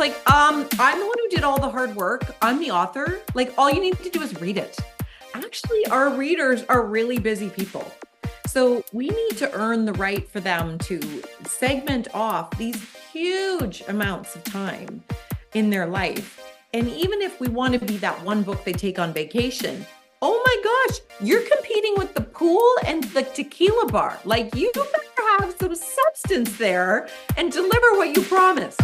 like, I'm the one who did all the hard work. I'm the author. Like, all you need to do is read it. Actually, our readers are really busy people. So we need to earn the right for them to segment off these huge amounts of time in their life. And even if we want to be that one book they take on vacation, oh my gosh, you're competing with the pool and the tequila bar. Like, you better have some substance there and deliver what you promised.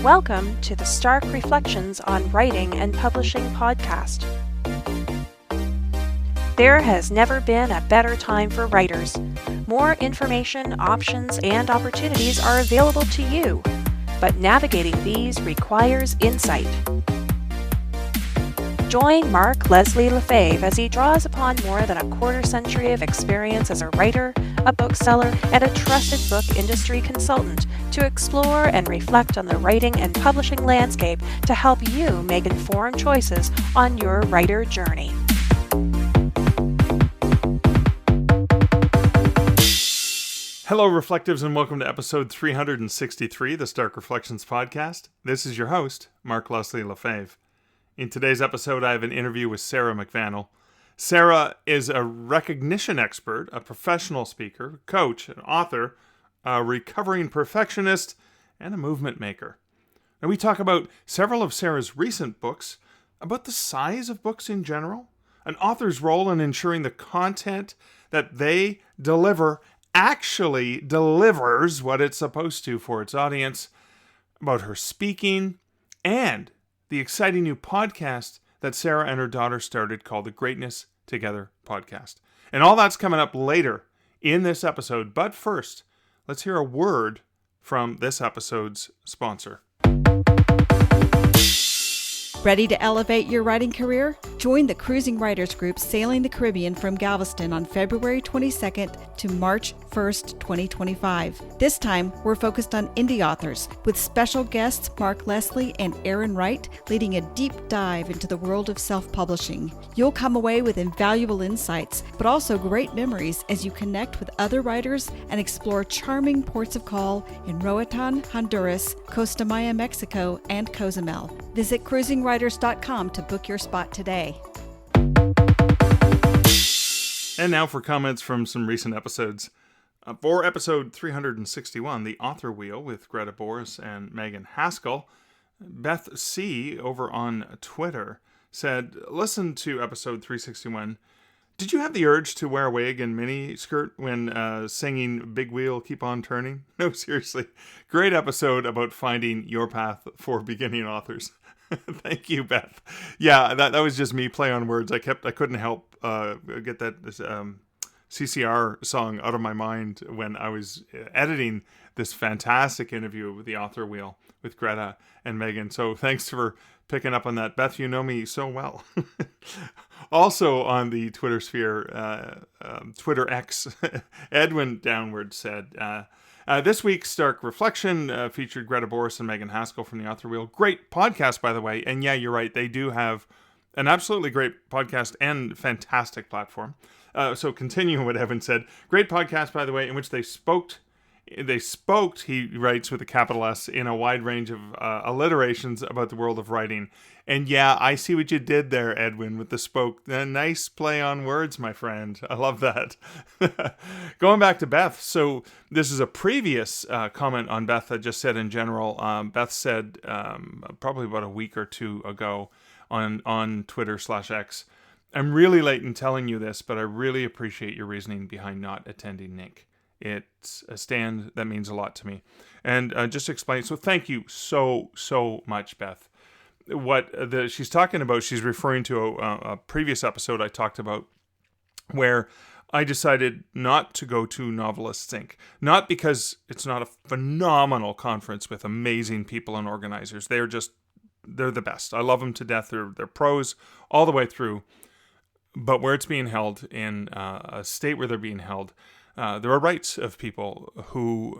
Welcome to the Stark Reflections on Writing and Publishing podcast. There has never been a better time for writers. More information, options, and opportunities are available to you, but navigating these requires insight. Join Mark Leslie Lefebvre as he draws upon more than a quarter century of experience as a writer, a bookseller, and a trusted book industry consultant to explore and reflect on the writing and publishing landscape to help you make informed choices on your writer journey. Hello, Reflectives, and welcome to episode 363, the Stark Reflections podcast. This is your host, Mark Leslie Lefebvre. In today's episode, I have an interview with Sarah McVanel. Sarah is a recognition expert, a professional speaker, coach, an author, a recovering perfectionist, and a movement maker. And we talk about several of Sarah's recent books, about the size of books in general, an author's role in ensuring the content that they deliver actually delivers what it's supposed to for its audience, about her speaking, and the exciting new podcast that Sarah and her daughter started called the Greatness Together podcast. And all that's coming up later in this episode. But first, let's hear a word from this episode's sponsor. Ready to elevate your writing career? Join the Cruising Writers Group Sailing the Caribbean from Galveston on February 22nd to March 1st, 2025. This time, we're focused on indie authors, with special guests Mark Leslie and Aaron Wright leading a deep dive into the world of self-publishing. You'll come away with invaluable insights, but also great memories as you connect with other writers and explore charming ports of call in Roatan, Honduras, Costa Maya, Mexico, and Cozumel. Visit cruisingwriters.com to book your spot today. And now for comments from some recent episodes. For episode 361, The Author Wheel with Greta Boris and Megan Haskell, Beth C. over on Twitter said, listen to episode 361. Did you have the urge to wear a wig and mini skirt when singing Big Wheel Keep On Turning? No, seriously. Great episode about finding your path for beginning authors. Thank you, Beth. Yeah, that was just me play on words. I couldn't help get that CCR song out of my mind when I was editing this fantastic interview with the Author Wheel with Greta and Megan. So thanks for picking up on that. Beth, you know me so well. Also on the Twitter sphere, Twitter X, Edwin Downward said, this week's Stark Reflection featured Greta Boris and Megan Haskell from the Author Wheel. Great podcast, by the way. And yeah, you're right. They do have an absolutely great podcast and fantastic platform. So continuing what Evan said, great podcast, by the way, in which they spoke, he writes with a capital S, in a wide range of alliterations about the world of writing. And yeah, I see what you did there, Edwin, with the spoke. A nice play on words, my friend. I love that. Going back to Beth. So this is a previous comment on Beth I just said in general. Beth said probably about a week or two ago on Twitter/X, I'm really late in telling you this, but I really appreciate your reasoning behind not attending NIC. It's a stand that means a lot to me. And just to explain, so thank you so much, Beth. What she's talking about, she's referring to a previous episode I talked about where I decided not to go to Novelists Inc. Not because it's not a phenomenal conference with amazing people and organizers. They're the best. I love them to death. They're pros all the way through. But where it's being held, in a state where they're being held, there are rights of people who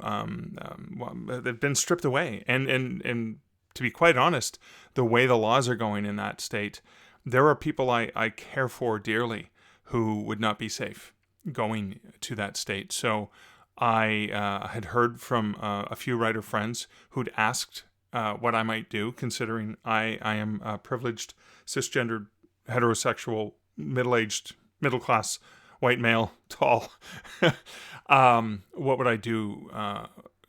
they've been stripped away. And to be quite honest, the way the laws are going in that state, there are people I care for dearly who would not be safe going to that state. So I had heard from a few writer friends who'd asked what I might do, considering I am a privileged, cisgendered, heterosexual, middle-aged, middle-class, white male, tall. What would I do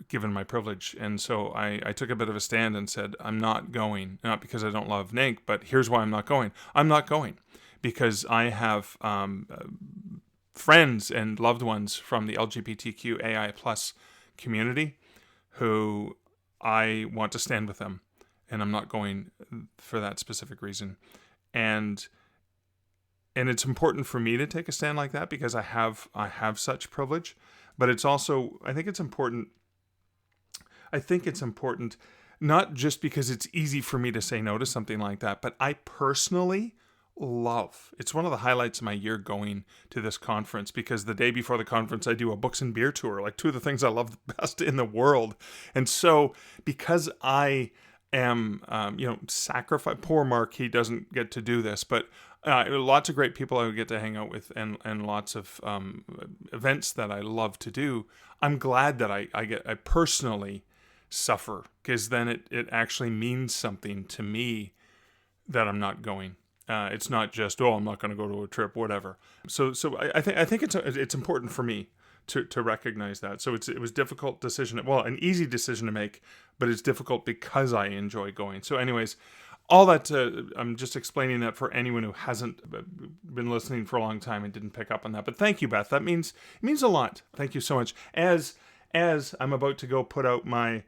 given my privilege? And so I took a bit of a stand and said, I'm not going, not because I don't love NAINC, but here's why I'm not going. I'm not going because I have friends and loved ones from the LGBTQ AI plus community who I want to stand with them, and I'm not going for that specific reason. And it's important for me to take a stand like that because I have such privilege, but it's also, I think it's important not just because it's easy for me to say no to something like that, but I personally love. It's one of the highlights of my year going to this conference, because the day before the conference I do a books and beer tour, like two of the things I love the best in the world. And so because I am, sacrifice, poor Mark, he doesn't get to do this, but lots of great people I would get to hang out with and lots of events that I love to do. I'm glad that I personally suffer, because then it actually means something to me that I'm not going. It's not just, I'm not going to go to a trip, whatever. So I think it's important for me to recognize that. So it was a difficult decision, an easy decision to make, but it's difficult because I enjoy going. So anyways, all that, I'm just explaining that for anyone who hasn't been listening for a long time and didn't pick up on that. But thank you, Beth. That means a lot. Thank you so much. As I'm about to go put out my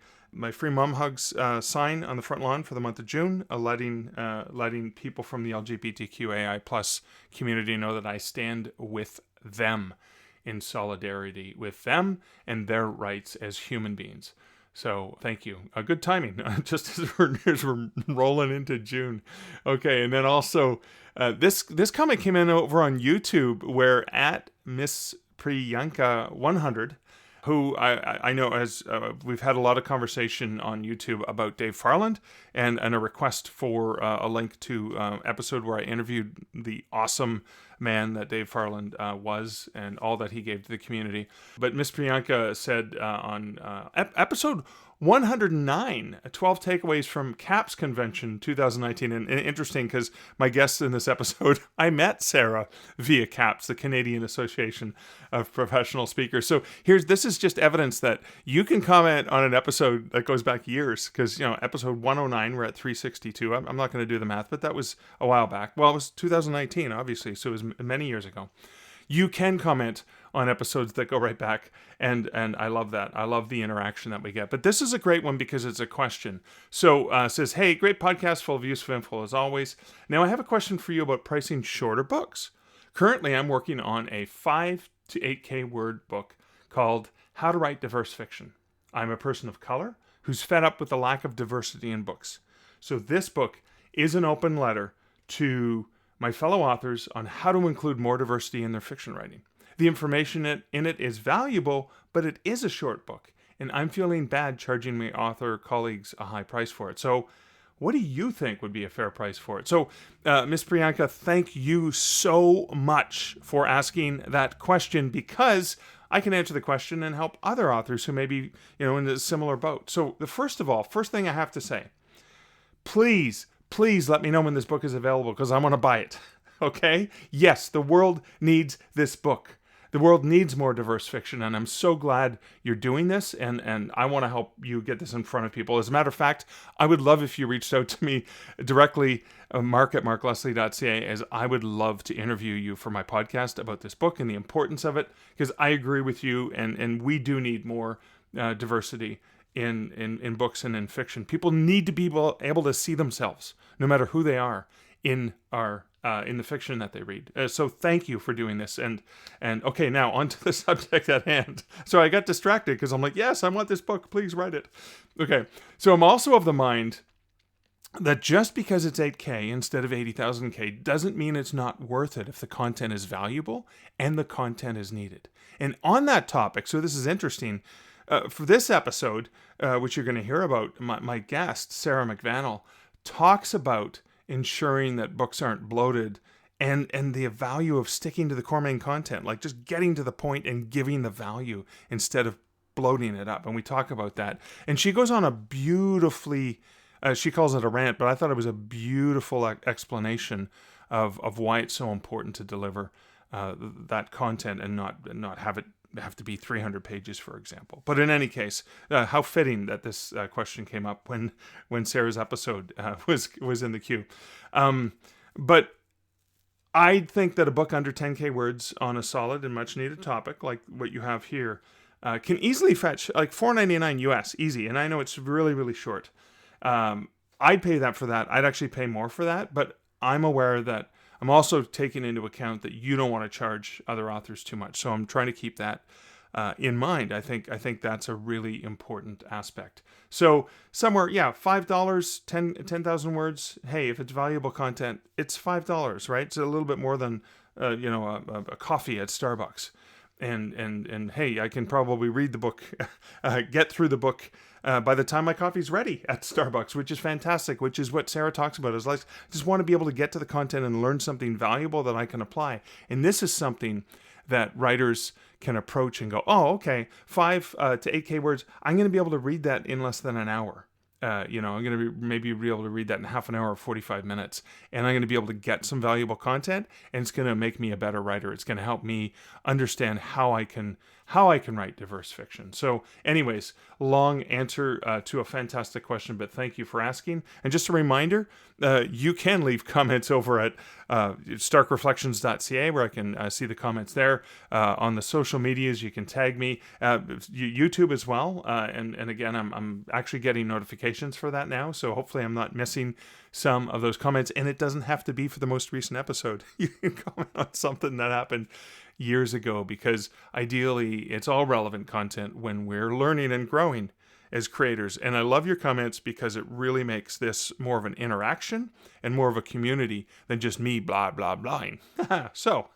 free mom hugs sign on the front lawn for the month of June, letting people from the LGBTQAI plus community know that I stand with them, in solidarity with them and their rights as human beings. So thank you. Good timing, just as we're rolling into June. Okay, and then also this comment came in over on YouTube, where at Miss Priyanka 100, who I know as we've had a lot of conversation on YouTube about Dave Farland, and a request for a link to episode where I interviewed the awesome man that Dave Farland was and all that he gave to the community. But Miss Priyanka said on episode 109, 12 takeaways from CAPS Convention 2019. And interesting, because my guest in this episode, I met Sarah via CAPS, the Canadian Association of Professional Speakers. So this is just evidence that you can comment on an episode that goes back years, because, episode 109, we're at 362. I'm not going to do the math, but that was a while back. Well, it was 2019, obviously, so it was many years ago. You can comment on episodes that go right back, and I love that. I love the interaction that we get. But this is a great one because it's a question. So it says, hey, great podcast full of useful info as always. Now I have a question for you about pricing shorter books. Currently, I'm working on a 5 to 8K word book called How to Write Diverse Fiction. I'm a person of color who's fed up with the lack of diversity in books. So this book is an open letter to my fellow authors on how to include more diversity in their fiction writing. The information in it is valuable, but it is a short book, and I'm feeling bad charging my author colleagues a high price for it. So what do you think would be a fair price for it? So Ms. Priyanka, thank you so much for asking that question, because I can answer the question and help other authors who may be, in a similar boat. So first thing I have to say, please let me know when this book is available, because I want to buy it. Okay? Yes, the world needs this book. The world needs more diverse fiction, and I'm so glad you're doing this, and I want to help you get this in front of people. As a matter of fact, I would love if you reached out to me directly, mark@markleslie.ca, as I would love to interview you for my podcast about this book and the importance of it, because I agree with you, and we do need more diversity in books and in fiction. People need to be able to see themselves, no matter who they are, in the fiction that they read. So thank you for doing this. And okay, now on to the subject at hand. So I got distracted because I'm like, yes, I want this book. Please write it. Okay. So I'm also of the mind that just because it's 8K instead of 80,000K doesn't mean it's not worth it if the content is valuable and the content is needed. And on that topic, so this is interesting, for this episode, which you're going to hear about, my guest, Sarah McVanel, talks about ensuring that books aren't bloated and the value of sticking to the core main content, like just getting to the point and giving the value instead of bloating it up. And we talk about that. And she goes on a beautifully, she calls it a rant, but I thought it was a beautiful explanation of why it's so important to deliver that content and not have to be 300 pages, for example. But in any case, how fitting that this question came up when Sarah's episode was in the queue. But I think that a book under 10K words on a solid and much needed topic like what you have here can easily fetch like $4.99 US, easy. And I know it's really, really short. I'd pay that for that. I'd actually pay more for that, but I'm aware that I'm also taking into account that you don't want to charge other authors too much. So I'm trying to keep that in mind. I think that's a really important aspect. So somewhere, $5, 10,000 words. Hey, if it's valuable content, it's $5, right? It's a little bit more than a coffee at Starbucks. And hey, I can probably read the book, get through the book by the time my coffee's ready at Starbucks, which is fantastic, which is what Sarah talks about. Is like, I just want to be able to get to the content and learn something valuable that I can apply. And this is something that writers can approach and go, oh, okay, 5 to 8K words. I'm going to be able to read that in less than an hour. I'm going to maybe be able to read that in half an hour or 45 minutes. And I'm going to be able to get some valuable content, and it's going to make me a better writer. It's going to help me understand how I can write diverse fiction. So anyways, long answer to a fantastic question, but thank you for asking. And just a reminder, you can leave comments over at starkreflections.ca, where I can see the comments there. On the social medias, you can tag me. YouTube as well. And again, I'm actually getting notifications for that now, so hopefully I'm not missing some of those comments. And it doesn't have to be for the most recent episode. You can comment on something that happened years ago, because ideally it's all relevant content when we're learning and growing as creators. And I love your comments because it really makes this more of an interaction and more of a community than just me blah blah blahing. So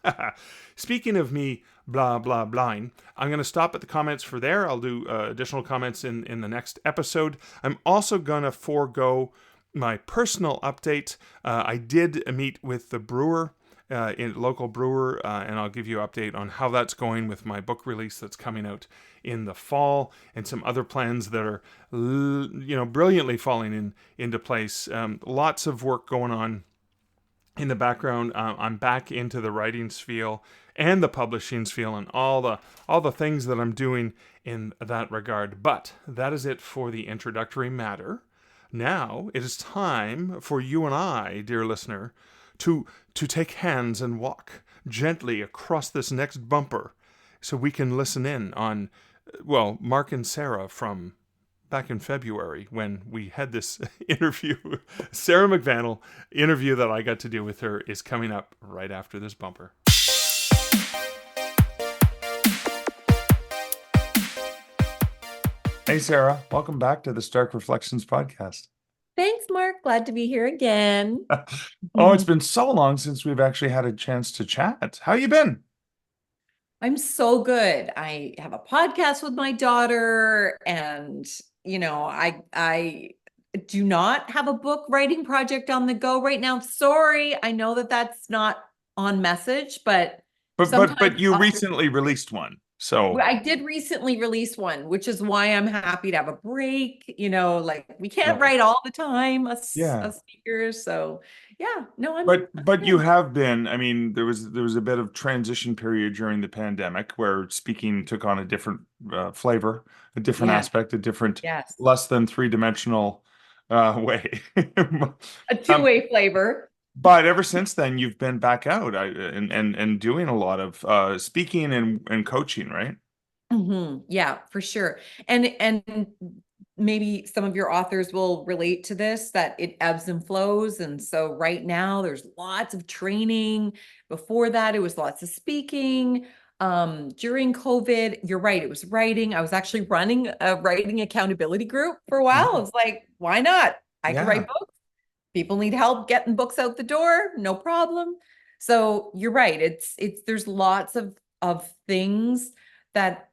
speaking of me blah blah blahing, I'm going to stop at the comments for there. I'll do additional comments in the next episode. I'm also going to forego my personal update. I did meet with the brewer, local brewer, and I'll give you an update on how that's going with my book release that's coming out in the fall, and some other plans that are, brilliantly falling into place. Lots of work going on in the background. I'm back into the writing sphere and the publishing sphere and all the things that I'm doing in that regard. But that is it for the introductory matter. Now it is time for you and I, dear listener, to take hands and walk gently across this next bumper so we can listen in on, Mark and Sarah from back in February when we had this interview. Sarah McVanel interview that I got to do with her is coming up right after this bumper. Hey, Sarah, welcome back to the Stark Reflections podcast. Thanks, Mark. Glad to be here again. Oh, it's been so long since we've actually had a chance to chat. How you been? I'm so good. I have a podcast with my daughter, and I do not have a book writing project on the go right now. Sorry, I know that that's not on message, but you recently released one. So I did recently release one, which is why I'm happy to have a break. We can't write all the time, us speakers. So I'm. But you have been. I mean, there was a bit of transition period during the pandemic where speaking took on a different flavor, a different aspect, a different, less than three-dimensional way. A two-way flavor. But ever since then, you've been back out and doing a lot of speaking and coaching, right? Mm-hmm. Yeah, for sure. And maybe some of your authors will relate to this, that it ebbs and flows. And so right now there's lots of training. Before that, it was lots of speaking. During COVID, you're right, it was writing. I was actually running a writing accountability group for a while. I was like, why not? I can write books. People need help getting books out the door, no problem. So you're right. There's lots of things that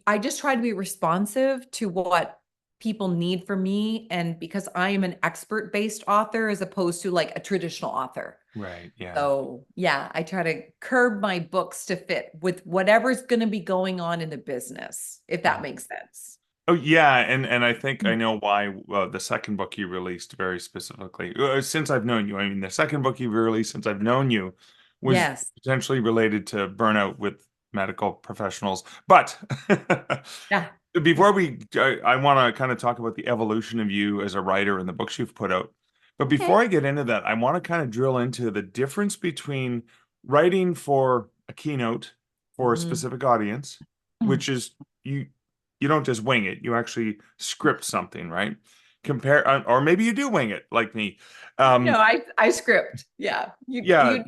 I just try to be responsive to what people need from me. And because I am an expert-based author as opposed to like a traditional author. Right. Yeah. So yeah, I try to curb my books to fit with whatever's going to be going on in the business, if that makes sense. Oh yeah, and I think I know why the second book you released very specifically. Since I've known you, I mean, the second book you released since I've known you was Yes. potentially related to burnout with medical professionals. But Yeah. before I want to kind of talk about the evolution of you as a writer and the books you've put out. But Okay. before I get into that, I want to kind of drill into the difference between writing for a keynote for a Mhm. specific audience, which is you you don't just wing it, you actually script something, right? Compare, or maybe you do wing it like me. No, I script. Yeah. Yeah,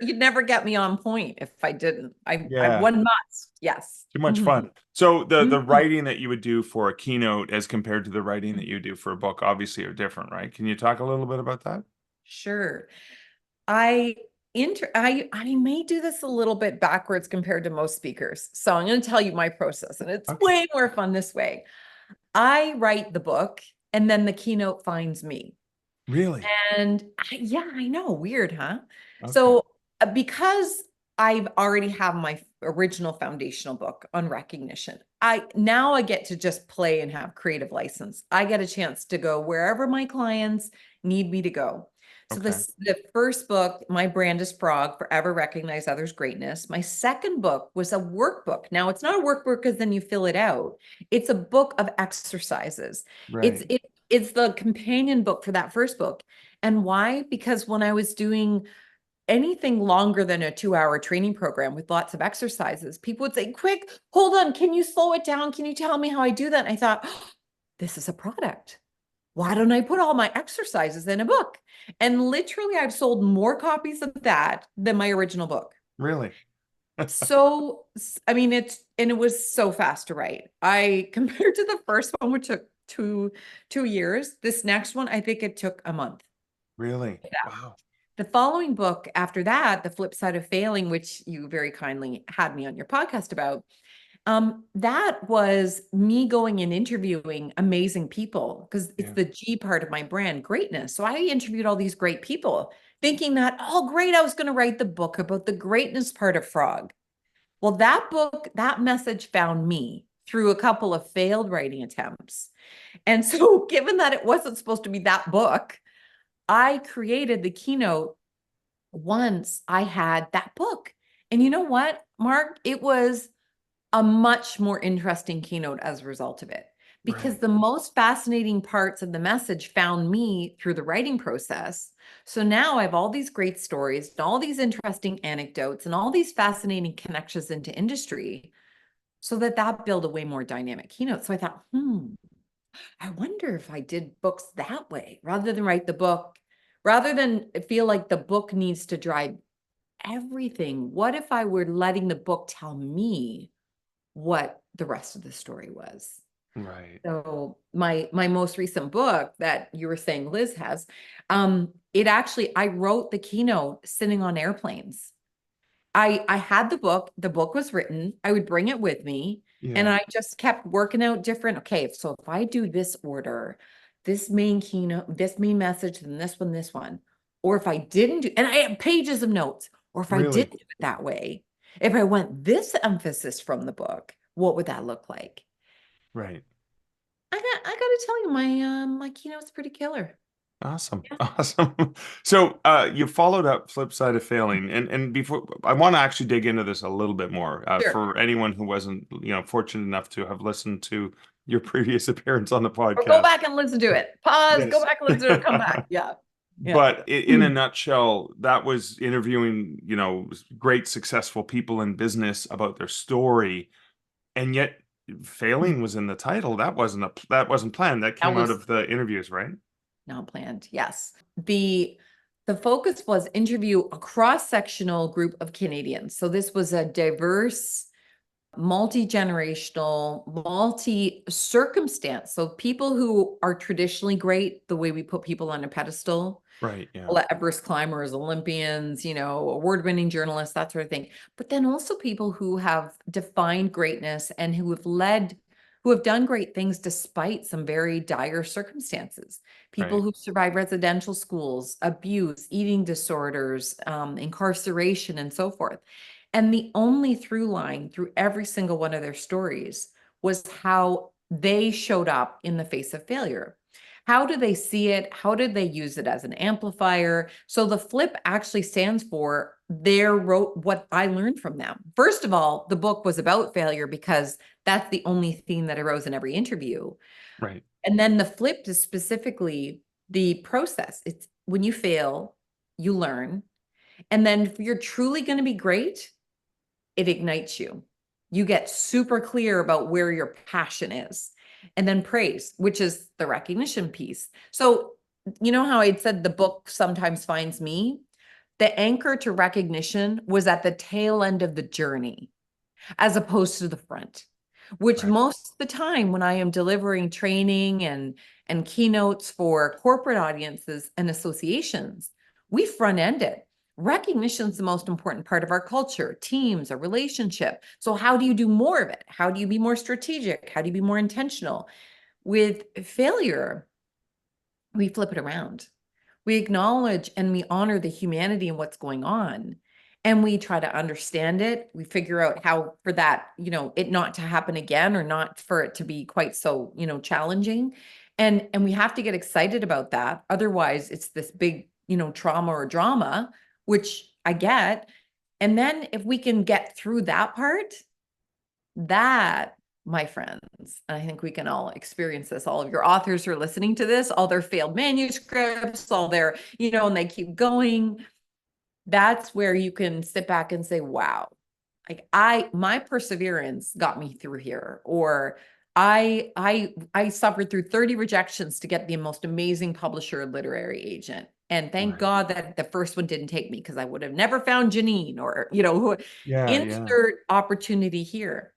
You'd never get me on point if I didn't. I yeah. one must. Yes. Too much Mhm. fun. So the Mhm. writing that you would do for a keynote as compared to the writing that you do for a book obviously are different, right? Can you talk a little bit about that? Sure. I I may do this a little bit backwards compared to most speakers. So I'm going to tell you my process, and it's Okay. way more fun this way. I write the book and then the keynote finds me. Really? And yeah, I know, weird, huh? Okay. So because I've already have my original foundational book on recognition, I get to just play and have creative license. I get a chance to go wherever my clients need me to go. So Okay. the first book, my brand is Frog, Forever Recognize Others' Greatness. My second book was a workbook. Now it's not a workbook because then you fill it out. It's a book of exercises. It's Right. it it's the companion book for that first book. And why? Because when I was doing anything longer than a 2-hour training program with lots of exercises, people would say, quick, hold on, can you slow it down? Can you tell me how I do that? And I thought, oh, this is a product. Why don't I put all my exercises in a book? And literally, I've sold more copies of that than my original book. Really? So, I mean, it was so fast to write. I compared to the first one, which took two years, this next one, I think it took a month. Really? Yeah. Wow. The following book after that, The Flip Side of Failing, which you very kindly had me on your podcast about, that was me going and interviewing amazing people because it's Yeah. the G part of my brand, greatness. So I interviewed all these great people, thinking that, oh, great, I was going to write the book about the greatness part of Frog. Well, that book, that message found me through a couple of failed writing attempts. And so, given that it wasn't supposed to be that book, I created the keynote once I had that book. And you know what, Mark? It was a much more interesting keynote as a result of it because Right. the most fascinating parts of the message found me through the writing process. So now I have all these great stories and all these interesting anecdotes and all these fascinating connections into industry so that built a way more dynamic keynote. So I thought, I wonder if I did books that way rather than write the book, rather than feel like the book needs to drive everything. What if I were letting the book tell me what the rest of the story was? Right. So my most recent book that you were saying Liz has, it actually, I wrote the keynote sitting on airplanes. I had the book was written, I would bring it with me, and Yeah. I just kept working out different, okay, so if I do this order, this main keynote, this main message, then this one, or if I didn't do, and I have pages of notes, or if I Really? didn't do it that way, if I went this emphasis from the book, what would that look like? Right. I gotta tell you, my keynote's pretty killer. Awesome. Yeah, Awesome. So you followed up Flip Side of Failing. And before I want to actually dig into this a little bit more sure. for anyone who wasn't, fortunate enough to have listened to your previous appearance on the Or go podcast. back and listen to it. Pause, go Yes. back and listen to it, come back. Yeah. Yeah. But in a nutshell, that was interviewing, great successful people in business about their story, and yet failing was in the title. That wasn't planned. That That came out was of the interviews, right? not planned. Yes. The focus was interview a cross-sectional group of Canadians. So this was a diverse, multi-generational, multi-circumstance. So people who are traditionally great, the way we put people on a pedestal, Right. Yeah. Everest climbers, Olympians, award-winning journalists, that sort of thing. But then also people who have defined greatness and who have led who have done great things despite some very dire circumstances. People Right. who survived residential schools, abuse, eating disorders, incarceration, and so forth. And the only through line through every single one of their stories was how they showed up in the face of failure. How do they see it? How did they use it as an amplifier? So the FLIP actually stands for wrote what I learned from them. First of all, the book was about failure because that's the only theme that arose in every interview. Right. And then the FLIP is specifically the process. It's when you fail, you learn. And then if you're truly going to be great, it ignites you. You get super clear about where your passion is. And then praise, which is the recognition piece. So, you know how I'd said the book sometimes finds me? The anchor to recognition was at the tail end of the journey, as opposed to the front, which Right. most of the time when I am delivering training and keynotes for corporate audiences and associations, we front end it. Recognition is the most important part of our culture, teams, a relationship. So how do you do more of it? How do you be more strategic? How do you be more intentional? With failure, we flip it around. We acknowledge and we honor the humanity and what's going on. And we try to understand it. We figure out how for that, it not to happen again, or not for it to be quite so, challenging. And we have to get excited about that. Otherwise, it's this big, trauma or drama, which I get. And then if we can get through that part, that, my friends, I think we can all experience this. All of your authors who are listening to this, all their failed manuscripts, all their, and they keep going. That's where you can sit back and say, wow, like my perseverance got me through here. Or I suffered through 30 rejections to get the most amazing publisher and literary agent. And thank God that the first one didn't take me, because I would have never found Janine or, insert opportunity here.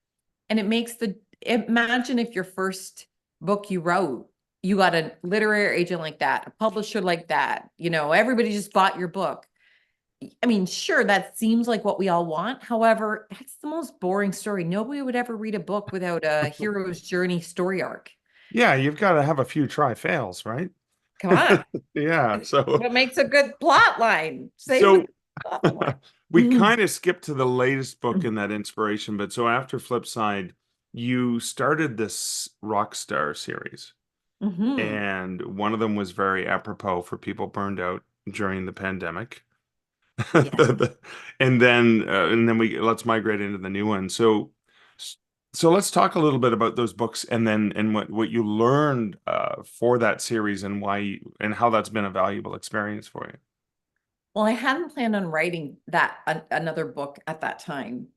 And it makes imagine if your first book you wrote, you got a literary agent like that, a publisher like that, everybody just bought your book. I mean, sure, that seems like what we all want. However, that's the most boring story. Nobody would ever read a book without a hero's journey story arc. Yeah, you've got to have a few try fails, right? Come on. Yeah. So what makes a good plot line? We kind of skipped to the latest book in that inspiration, but so after FLIPSIDE, you started this ROCKSTAR series. And one of them was very apropos for people burned out during the pandemic. Yeah. and then let's migrate into the new one. So let's talk a little bit about those books, and what you learned for that series, and why and how that's been a valuable experience for you. Well, I hadn't planned on writing another book at that time,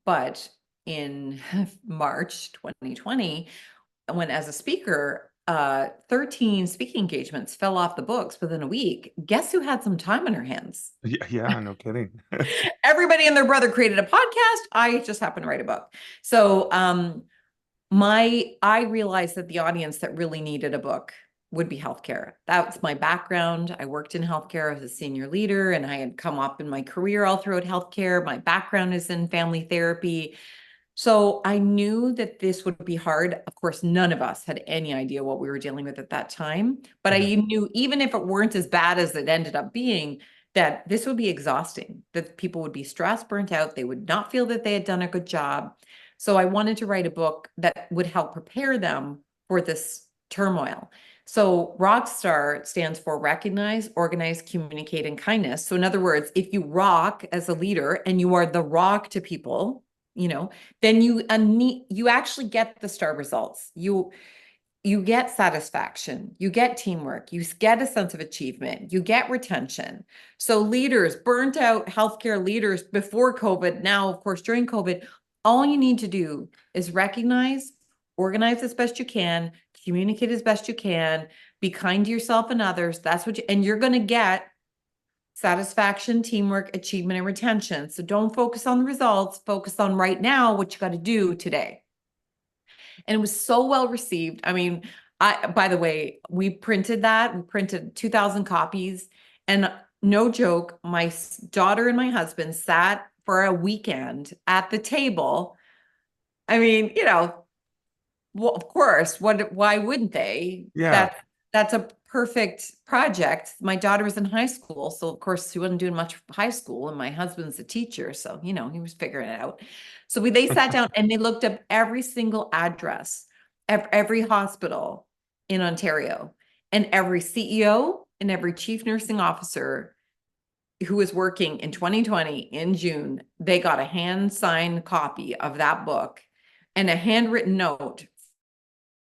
but in March 2020, when as a speaker, 13 speaking engagements fell off the books within a week. Guess who had some time on her hands? Yeah, no kidding. Everybody and their brother created a podcast. I just happened to write a book. So I realized that the audience that really needed a book would be healthcare. That's my background. I worked in healthcare as a senior leader, and I had come up in my career all throughout healthcare. My background is in family therapy. So I knew that this would be hard. Of course, none of us had any idea what we were dealing with at that time. But I knew, even if it weren't as bad as it ended up being, that this would be exhausting, that people would be stressed, burnt out. They would not feel that they had done a good job. So I wanted to write a book that would help prepare them for this turmoil. So ROCKSTAR stands for Recognize, Organize, Communicate, and Kindness. So in other words, if you rock as a leader and you are the rock to people, then you actually get the star results. You get satisfaction, you get teamwork, you get a sense of achievement, you get retention. So leaders, burnt out healthcare leaders before COVID, now, of course, during COVID, all you need to do is recognize, organize as best you can, communicate as best you can, be kind to yourself and others. And you're going to get satisfaction, teamwork, achievement, and retention. So don't focus on the results, focus on right now, what you got to do today. And it was so well received. I mean, by the way, we printed 2,000 copies, and no joke, my daughter and my husband sat for a weekend at the table. I mean, Well, of course, why wouldn't they? Yeah. That's a perfect project. My daughter was in high school, so of course she wasn't doing much high school, and my husband's a teacher, so he was figuring it out. So they sat down and they looked up every single address, every hospital in Ontario, and every CEO and every chief nursing officer who was working in 2020 in June. They got a hand signed copy of that book and a handwritten note,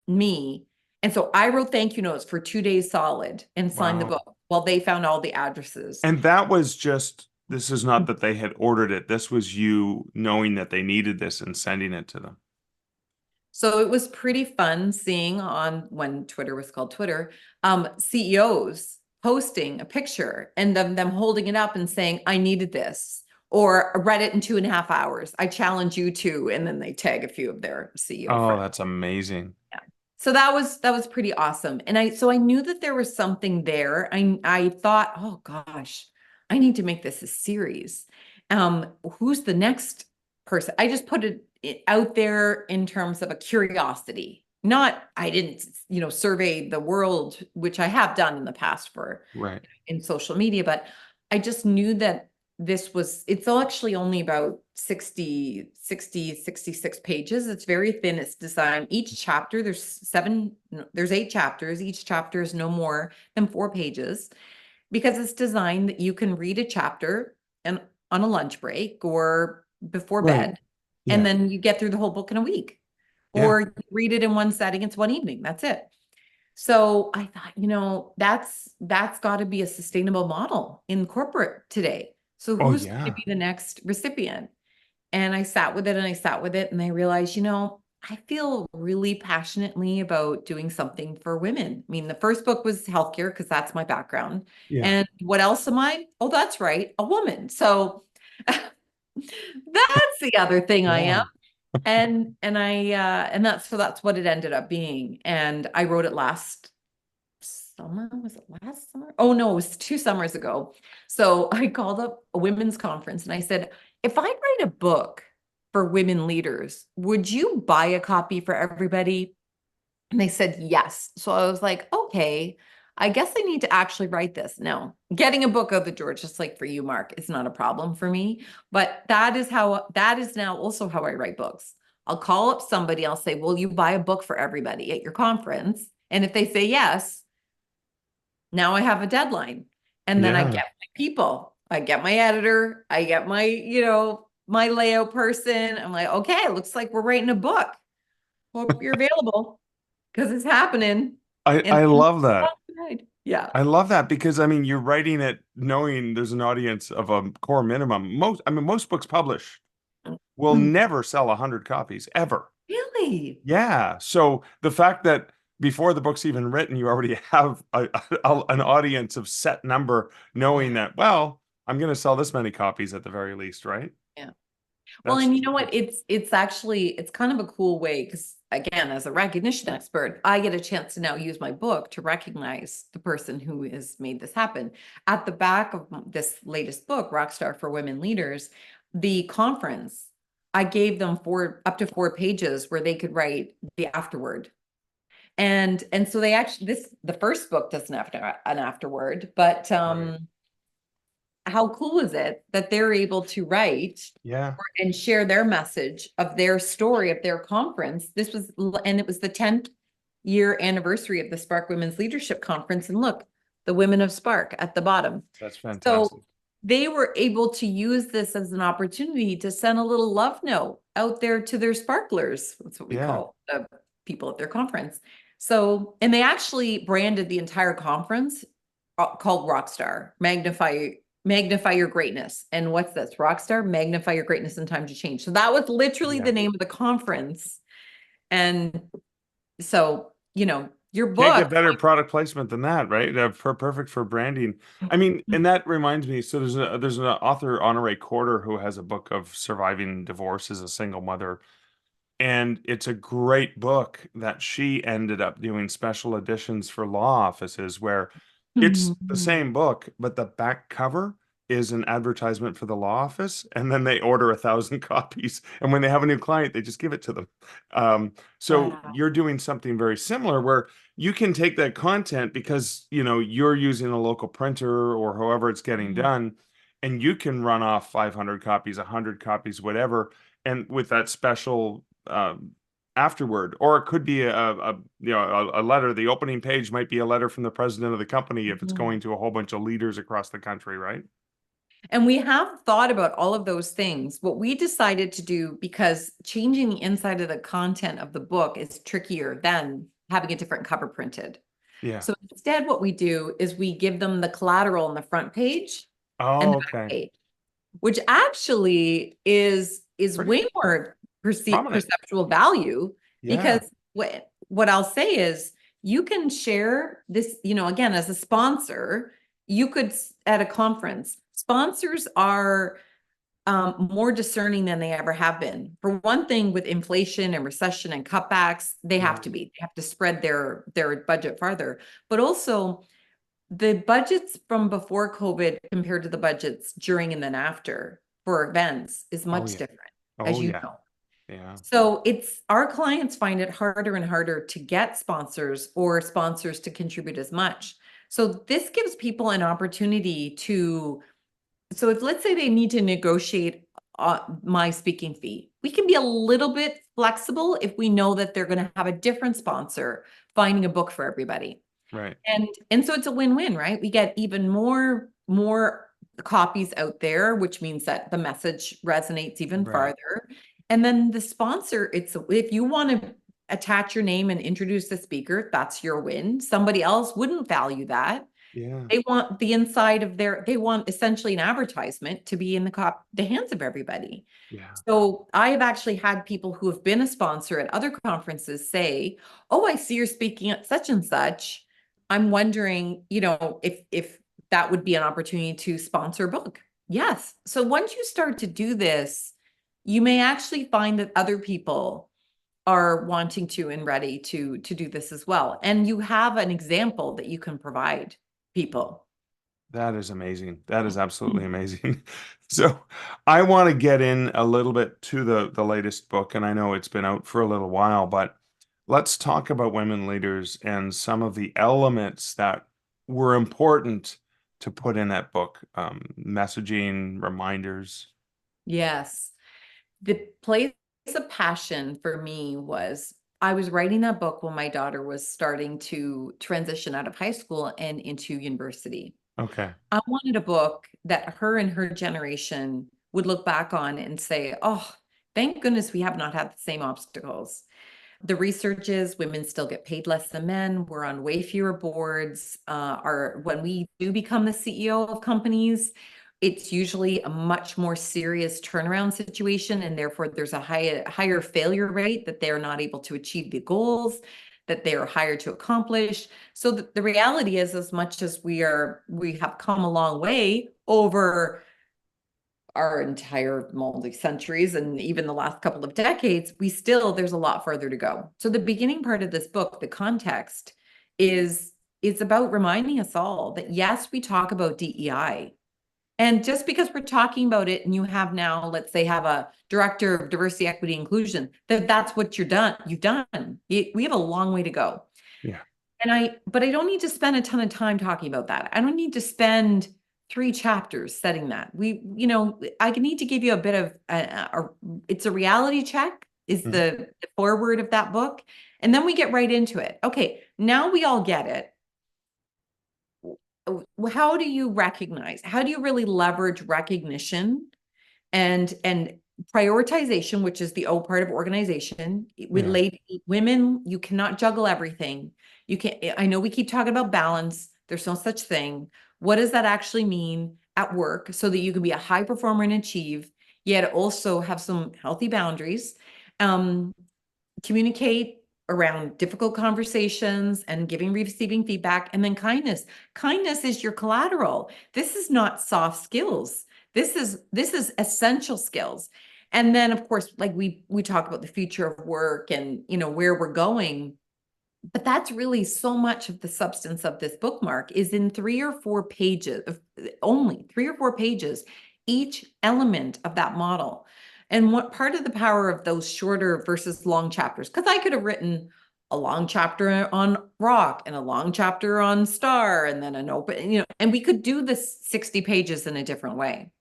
me. And so I wrote thank you notes for 2 days solid and signed the Wow. book while they found all the addresses. And that was just, this is not that they had ordered it. This was you knowing that they needed this and sending it to them. So it was pretty fun seeing on when Twitter was called Twitter, CEOs posting a picture and them holding it up and saying, I needed this, or I read it in 2.5 hours. I challenge you to, and then they tag a few of their CEO Oh, friends. that's amazing. Yeah. So that was pretty awesome. And I knew that there was something there. I thought, oh gosh, I need to make this a series. Who's the next person? I just put it out there in terms of a curiosity. Not, I didn't, survey the world, which I have done in the past Right. in social media, but I just knew that it's actually only about 66 pages. It's very thin. It's designed, each chapter, there's 8 chapters. Each chapter is no more than 4 pages because it's designed that you can read a chapter and on a lunch break or before Right. bed, Yeah. and then you get through the whole book in a week, Yeah. or you read it in one setting. It's one evening. That's it. So I thought, that's got to be a sustainable model in corporate today. So Oh, who's going to yeah. be the next recipient? And I sat with it and I sat with it and I realized, I feel really passionately about doing something for women. I mean, the first book was healthcare because that's my background. Yeah. And what else am I? Oh, that's right, a woman. So that's the other thing I am. Yeah. That's what it ended up being. And I wrote it last summer. Was it last summer? Oh no, it was 2 summers ago. So I called up a women's conference and I said, if I write a book for women leaders, would you buy a copy for everybody? And they said yes. So I was like, okay, I guess I need to actually write this. Now, getting a book out the door, just like for you, Mark, is not a problem for me. But that is now also how I write books. I'll call up somebody, I'll say, will you buy a book for everybody at your conference? And if they say yes, now I have a deadline. And then I Yeah. get my people, I get my editor, I get my layout person. I'm like, okay, it looks like we're writing a book. Hope you're available because it's happening. I love that. Yeah. I love that because I mean you're writing it knowing there's an audience of a core minimum. Most books published will Mm, never sell 100 copies ever. really? Yeah. So the fact that before the book's even written, you already have an audience of set number knowing that, well, I'm going to sell this many copies at the very least, right? Yeah. Well, That's and you know what? It's kind of a cool way because again, as a recognition expert, I get a chance to now use my book to recognize the person who has made this happen. At the back of this latest book, Rockstar for Women Leaders, the conference, I gave them up to 4 pages where they could write the afterword. And so they actually the first book doesn't have an afterword, but right. how cool is it that they're able to write Yeah. and share their message of their story of their conference? And it was the 10th year anniversary of the Spark Women's Leadership Conference. And look, the women of Spark at the bottom. That's So fantastic. they were able to use this as an opportunity to send a little love note out there to their sparklers. That's what we Yeah. call the people at their conference. So, and they actually branded the entire conference called Rockstar, Magnify Your Greatness. And what's this? Rockstar, Magnify Your Greatness in Time to Change. So that was literally Yeah. the name of the conference. And so, your Can't book. get better product placement than that, right? Perfect for branding. I mean, and that reminds me, so there's an author, Honoré Corder, who has a book of surviving divorce as a single mother. And it's a great book that she ended up doing special editions for law offices where it's the Mhm. same book, but the back cover is an advertisement for the law office, and then they order 1,000 copies. And when they have a new client, they just give it to them. So Wow. you're doing something very similar where you can take that content because, you're using a local printer or however it's getting Mhm. done, and you can run off 500 copies, 100 copies, whatever, and with that special afterward. Or it could be a letter. The opening page might be a letter from the president of the company if it's Mhm. going to a whole bunch of leaders across the country, right? And we have thought about all of those things. What we decided to do, because changing the inside of the content of the book is trickier than having a different cover printed. Yeah. So instead, what we do is we give them the collateral on the front page and Oh, the back okay. page, which actually is Pretty way more prominent. perceptual value, because Yeah. what I'll say is you can share this, again, as a sponsor, you could at a conference, sponsors are more discerning than they ever have been. For one thing, with inflation and recession and cutbacks, they have Yeah. to be. They have to spread their budget farther. But also, the budgets from before COVID compared to the budgets during and then after for events is Oh, much yeah. different, as Oh, you yeah. know. Yeah. So it's our clients find it harder and harder to get sponsors or sponsors to contribute as much. So this gives people an opportunity to, so if let's say they need to negotiate my speaking fee, we can be a little bit flexible if we know that they're going to have a different sponsor finding a book for everybody. Right. And so it's a win-win, right? We get even more copies out there, which means that the message resonates even Right. farther. And then the sponsor, it's if you want to attach your name and introduce the speaker, that's your win. Somebody else wouldn't value that. Yeah. They want the inside of they want essentially an advertisement to be in the hands of everybody. Yeah. So I have actually had people who have been a sponsor at other conferences say, "Oh, I see you're speaking at such and such. I'm wondering, if that would be an opportunity to sponsor a book." Yes. So once you start to do this, you may actually find that other people are wanting to and ready to do this as well. And you have an example that you can provide people. That is amazing. That is absolutely amazing. So I want to get in a little bit to the latest book, and I know it's been out for a little while, but let's talk about women leaders and some of the elements that were important to put in that book. Messaging, reminders. Yes. The place of passion for me was I was writing that book when my daughter was starting to transition out of high school and into university. Okay. I wanted a book that her and her generation would look back on and say, "Oh, thank goodness we have not had the same obstacles." The research is women still get paid less than men. We're on way fewer boards. When we do become the CEO of companies, it's usually a much more serious turnaround situation, and therefore there's a higher failure rate that they're not able to achieve the goals that they are hired to accomplish. So the reality is, as much as we have come a long way over our entire multi-centuries and even the last couple of decades, there's a lot further to go. So the beginning part of this book, the context, is it's about reminding us all that yes, we talk about DEI. And just because we're talking about it and you have now, let's say, have a director of diversity, equity, inclusion, that's what you've done. We have a long way to go. Yeah. But I don't need to spend a ton of time talking about that. I don't need to spend 3 chapters setting that. I need to give you a bit of it's a reality check is Mhm. the foreword of that book. And then we get right into it. Okay, now we all get it. How do you recognize? How do you really leverage recognition and prioritization, which is the O part of organization? With Yeah. women, you cannot juggle everything. I know we keep talking about balance. There's no such thing. What does that actually mean at work so that you can be a high performer and achieve, yet also have some healthy boundaries? Communicate around difficult conversations and receiving feedback, and then kindness is your collateral. This is not soft skills. This is essential skills. And then of course, like we talk about the future of work and where we're going. But that's really so much of the substance of this bookmark is in 3 or 4 pages, only 3 or 4 pages, each element of that model. And what part of the power of those shorter versus long chapters, because I could have written a long chapter on rock and a long chapter on star and then an open, and we could do this 60 pages in a different way.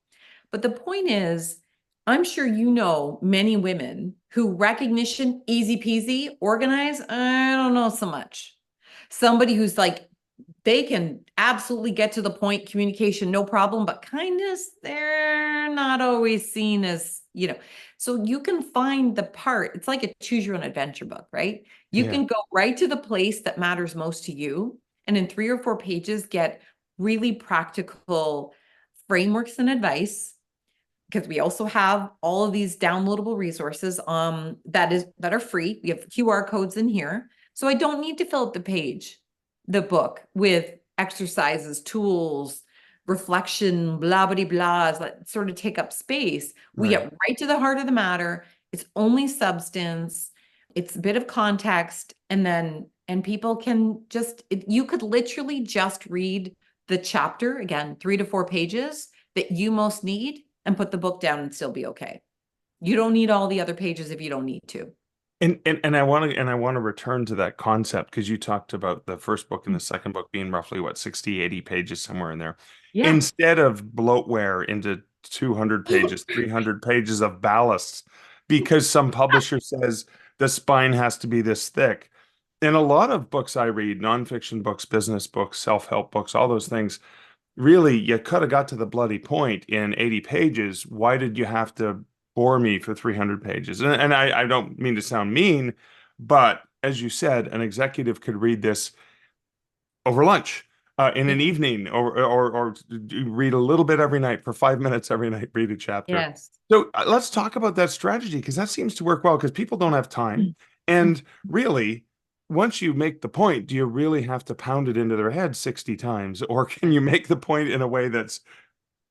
But the point is, I'm sure you know many women who recognition, easy peasy, organize, I don't know so much. Somebody who's like, they can absolutely get to the point, communication, no problem, but kindness, they're not always seen as. So you can find the part, it's like a choose your own adventure book, right? You can go right to the place that matters most to you. And in 3 or 4 pages, get really practical frameworks and advice, because we also have all of these downloadable resources that are free. We have QR codes in here. So I don't need to fill up the book with exercises, tools, reflection, blah, blah, blah, that sort of take up space. We get right to the heart of the matter. It's only substance. It's a bit of context. And people can you could literally just read the chapter, again, 3 to 4 pages that you most need, and put the book down and still be okay. You don't need all the other pages if you don't need to. And I want to return to that concept, because you talked about the first book and the second book being roughly 60, 80 pages, somewhere in there. Yeah. Instead of bloatware into 200 pages, 300 pages of ballast, because some publisher says the spine has to be this thick. And a lot of books I read, nonfiction books, business books, self-help books, all those things, really, you could have got to the bloody point in 80 pages. Why did you have to bore me for 300 pages? And I don't mean to sound mean, but as you said, an executive could read this over lunch, in an evening, or read a little bit every night for 5 minutes every night, read a chapter. Yes. So let's talk about that strategy, because that seems to work well, because people don't have time. And really, once you make the point, do you really have to pound it into their head 60 times? Or can you make the point in a way that's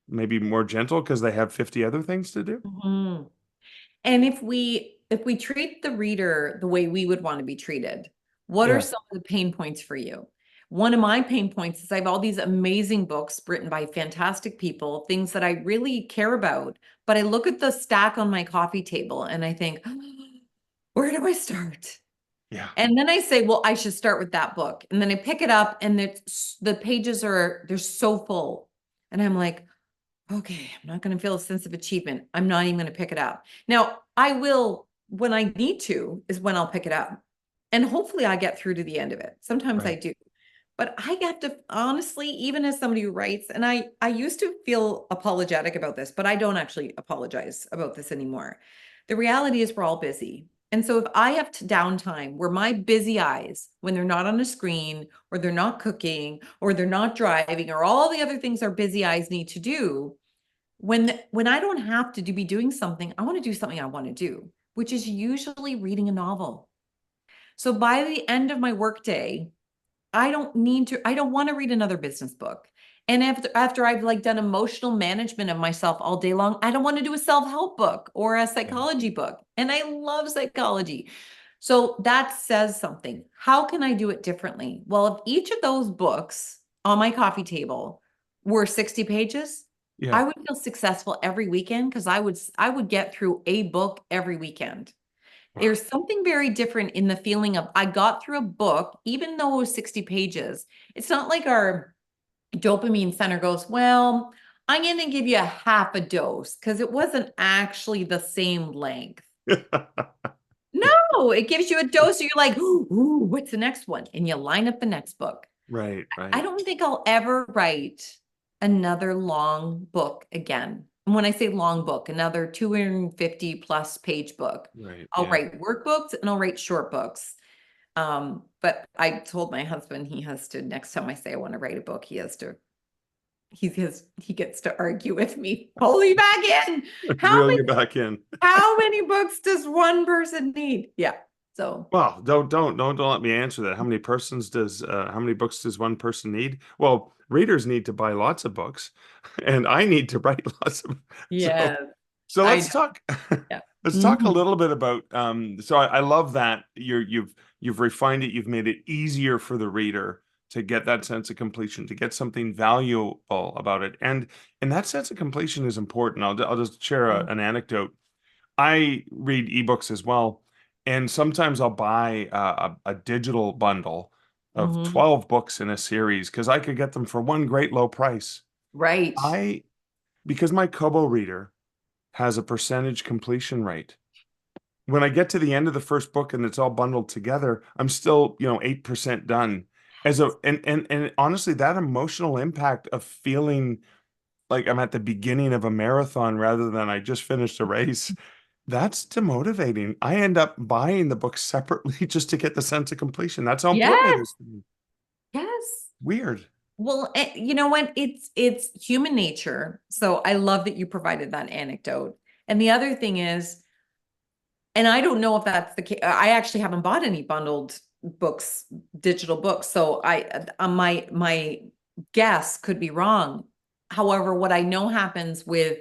maybe more gentle because they have 50 other things to do? Mm-hmm. And if we treat the reader the way we would want to be treated, what are some of the pain points for you? One of my pain points is I have all these amazing books written by fantastic people, things that I really care about, but I look at the stack on my coffee table and I think, where do I start? Yeah. And then I say, well, I should start with that book. And then I pick it up and the pages they're so full. And I'm like, okay, I'm not going to feel a sense of achievement. I'm not even going to pick it up. Now, I will, when I need to, is when I'll pick it up. And hopefully I get through to the end of it. Sometimes I do. But I have to, honestly, even as somebody who writes, and I used to feel apologetic about this, but I don't actually apologize about this anymore. The reality is we're all busy. And so if I have downtime where my busy eyes, when they're not on a screen, or they're not cooking, or they're not driving, or all the other things our busy eyes need to do, when I don't have to be doing something, I want to do something I want to do, which is usually reading a novel. So by the end of my workday, I don't want to read another business book. And after I've done emotional management of myself all day long, I don't want to do a self-help book or a psychology book. And I love psychology. So that says something. How can I do it differently? Well, if each of those books on my coffee table were 60 pages, I would feel successful every weekend, because I would get through a book every weekend. There's something very different in the feeling of I got through a book, even though it was 60 pages. It's not like our dopamine center goes, well, I'm going to give you a half a dose, because it wasn't actually the same length. No, it gives you a dose. So you're like, ooh, what's the next one? And you line up the next book. Right. I don't think I'll ever write another long book again. And when I say long book, another 250 plus page book. I'll write workbooks and I'll write short books. But I told my husband he has to, next time I say I want to write a book, he gets to argue with me. Pull me back in. How many books does one person need? Yeah. So, well, don't let me answer that. How many books does one person need? Well, readers need to buy lots of books, and I need to write lots of. Yeah. So let's talk. Yeah. Let's talk a Mhm. little bit about so I love that you've refined it, you've made it easier for the reader to get that sense of completion, to get something valuable about it. And that sense of completion is important. I'll just share an anecdote. I read ebooks as well, and sometimes I'll buy a digital bundle of Mhm. 12 books in a series because I could get them for one great low price. Right. I Because my Kobo reader has a percentage completion rate. When I get to the end of the first book and it's all bundled together, I'm still, 8% done. And honestly, that emotional impact of feeling like I'm at the beginning of a marathon rather than I just finished a race, that's demotivating. I end up buying the book separately just to get the sense of completion. That's how important it Yes. is to me. Yes. Weird. Well, you know what? It's human nature. So I love that you provided that anecdote. And the other thing is, and I don't know if that's the case. I actually haven't bought any bundled books, digital books. So my guess could be wrong. However, what I know happens with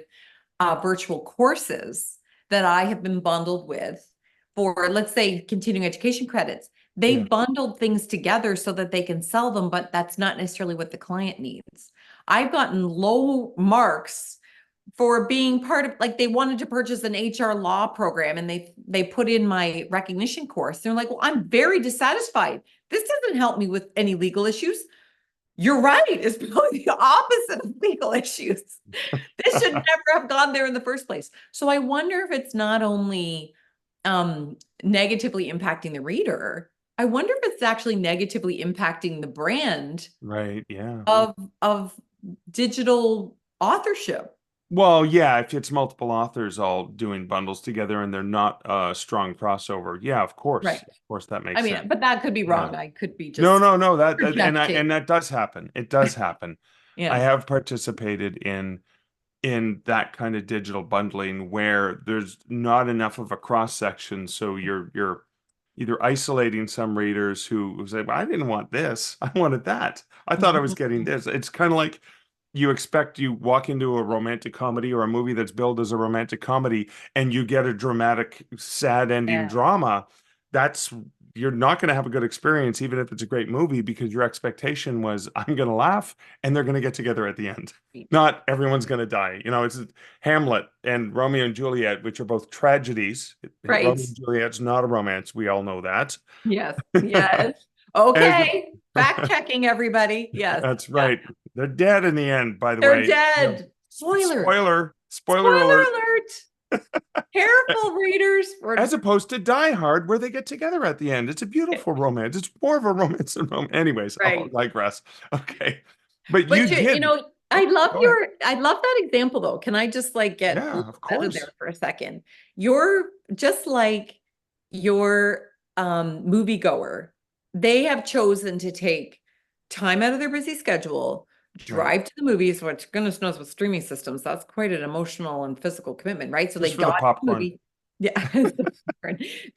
virtual courses that I have been bundled with for, let's say, continuing education credits, they Yeah. bundled things together so that they can sell them, but that's not necessarily what the client needs. I've gotten low marks for being part of, like, they wanted to purchase an HR law program and they put in my recognition course. They're like, well, I'm very dissatisfied. This doesn't help me with any legal issues. You're right. It's probably the opposite of legal issues. This should never have gone there in the first place. So I wonder if it's not only negatively impacting the reader, I wonder if it's actually negatively impacting the brand Right. Yeah. of digital authorship. Well, yeah, if it's multiple authors all doing bundles together and they're not a strong crossover, yeah, of course. Right. Of course, that I makes mean, sense. but that could be Yeah. wrong. I could be No, just no, no, projecting. and that does happen. It does happen. I Yeah. have participated in that kind of digital bundling where there's not enough of a cross section, so you're either isolating some readers who say, "Well, I didn't want this. I wanted that. I thought I was getting Mhm. this." It's kind of like you walk into a romantic comedy or a movie that's billed as a romantic comedy and you get a dramatic, sad ending Yeah. drama. That's You're not going to have a good experience, even if it's a great movie, because your expectation was, I'm going to laugh and they're going to get together at the end. Not everyone's going to die. It's Hamlet and Romeo and Juliet, which are both tragedies. Right. Romeo and Juliet's not a romance. We all know that. Yes. Yes. As Okay. Fact checking, everybody. Yes. That's Yeah. right. They're dead in the end, by the They're way. Yeah. dead. Spoiler. Spoiler Spoiler alert. alert. Careful, readers. As opposed to Die Hard, where they get together at the end. It's a beautiful romance. It's more of a romance than romance. Anyways, I'll Right. digress. Okay. But you But did. I Oh, love go ahead. I love that example though. Can I just like get a Yeah, little of out of course. there for a second? You're just like your moviegoer. They have chosen to take time out of their busy schedule, Right. drive to the movies, which goodness knows with streaming systems, that's quite an emotional and physical commitment, right? So Just they for the got to the popcorn. movie. Yeah.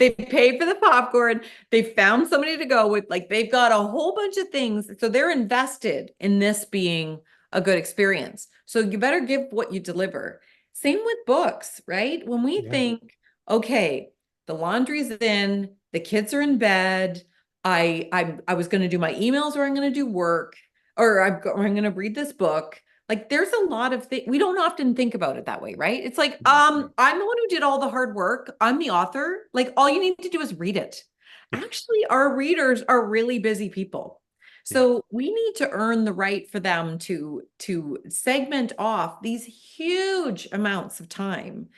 They paid for the popcorn. They found somebody to go with. Like, they've got a whole bunch of things. So they're invested in this being a good experience. So you better give what you deliver. Same with books, right? When we Yeah. think, okay, the laundry's in, the kids are in bed, I was going to do my emails, or I'm going to do work, or I'm going to read this book. Like, there's a lot of things. We don't often think about it that way, right? It's like, I'm the one who did all the hard work. I'm the author. Like, all you need to do is read it. Actually, our readers are really busy people. Yeah. So we need to earn the right for them to segment off these huge amounts of time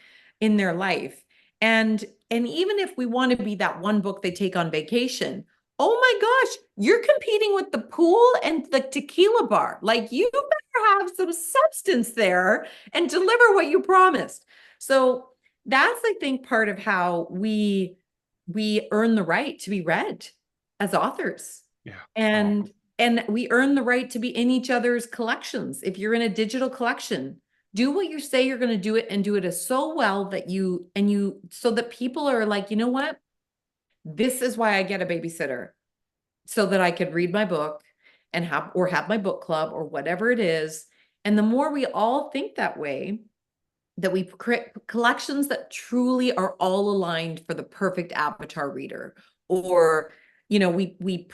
in their life. And even if we want to be that one book they take on vacation, oh my gosh, you're competing with the pool and the tequila bar. Like, you better have some substance there and deliver what you promised. So that's, I think, part of how we earn the right to be read as authors. Yeah. Oh, And we earn the right to be in each other's collections. If you're in a digital collection, do what you say you're going to do it, and do it as so well that you so that people are like, you know what? This is why I get a babysitter, so that I could read my book and have my book club or whatever it is. And the more we all think that way, that we create collections that truly are all aligned for the perfect avatar reader. Or, we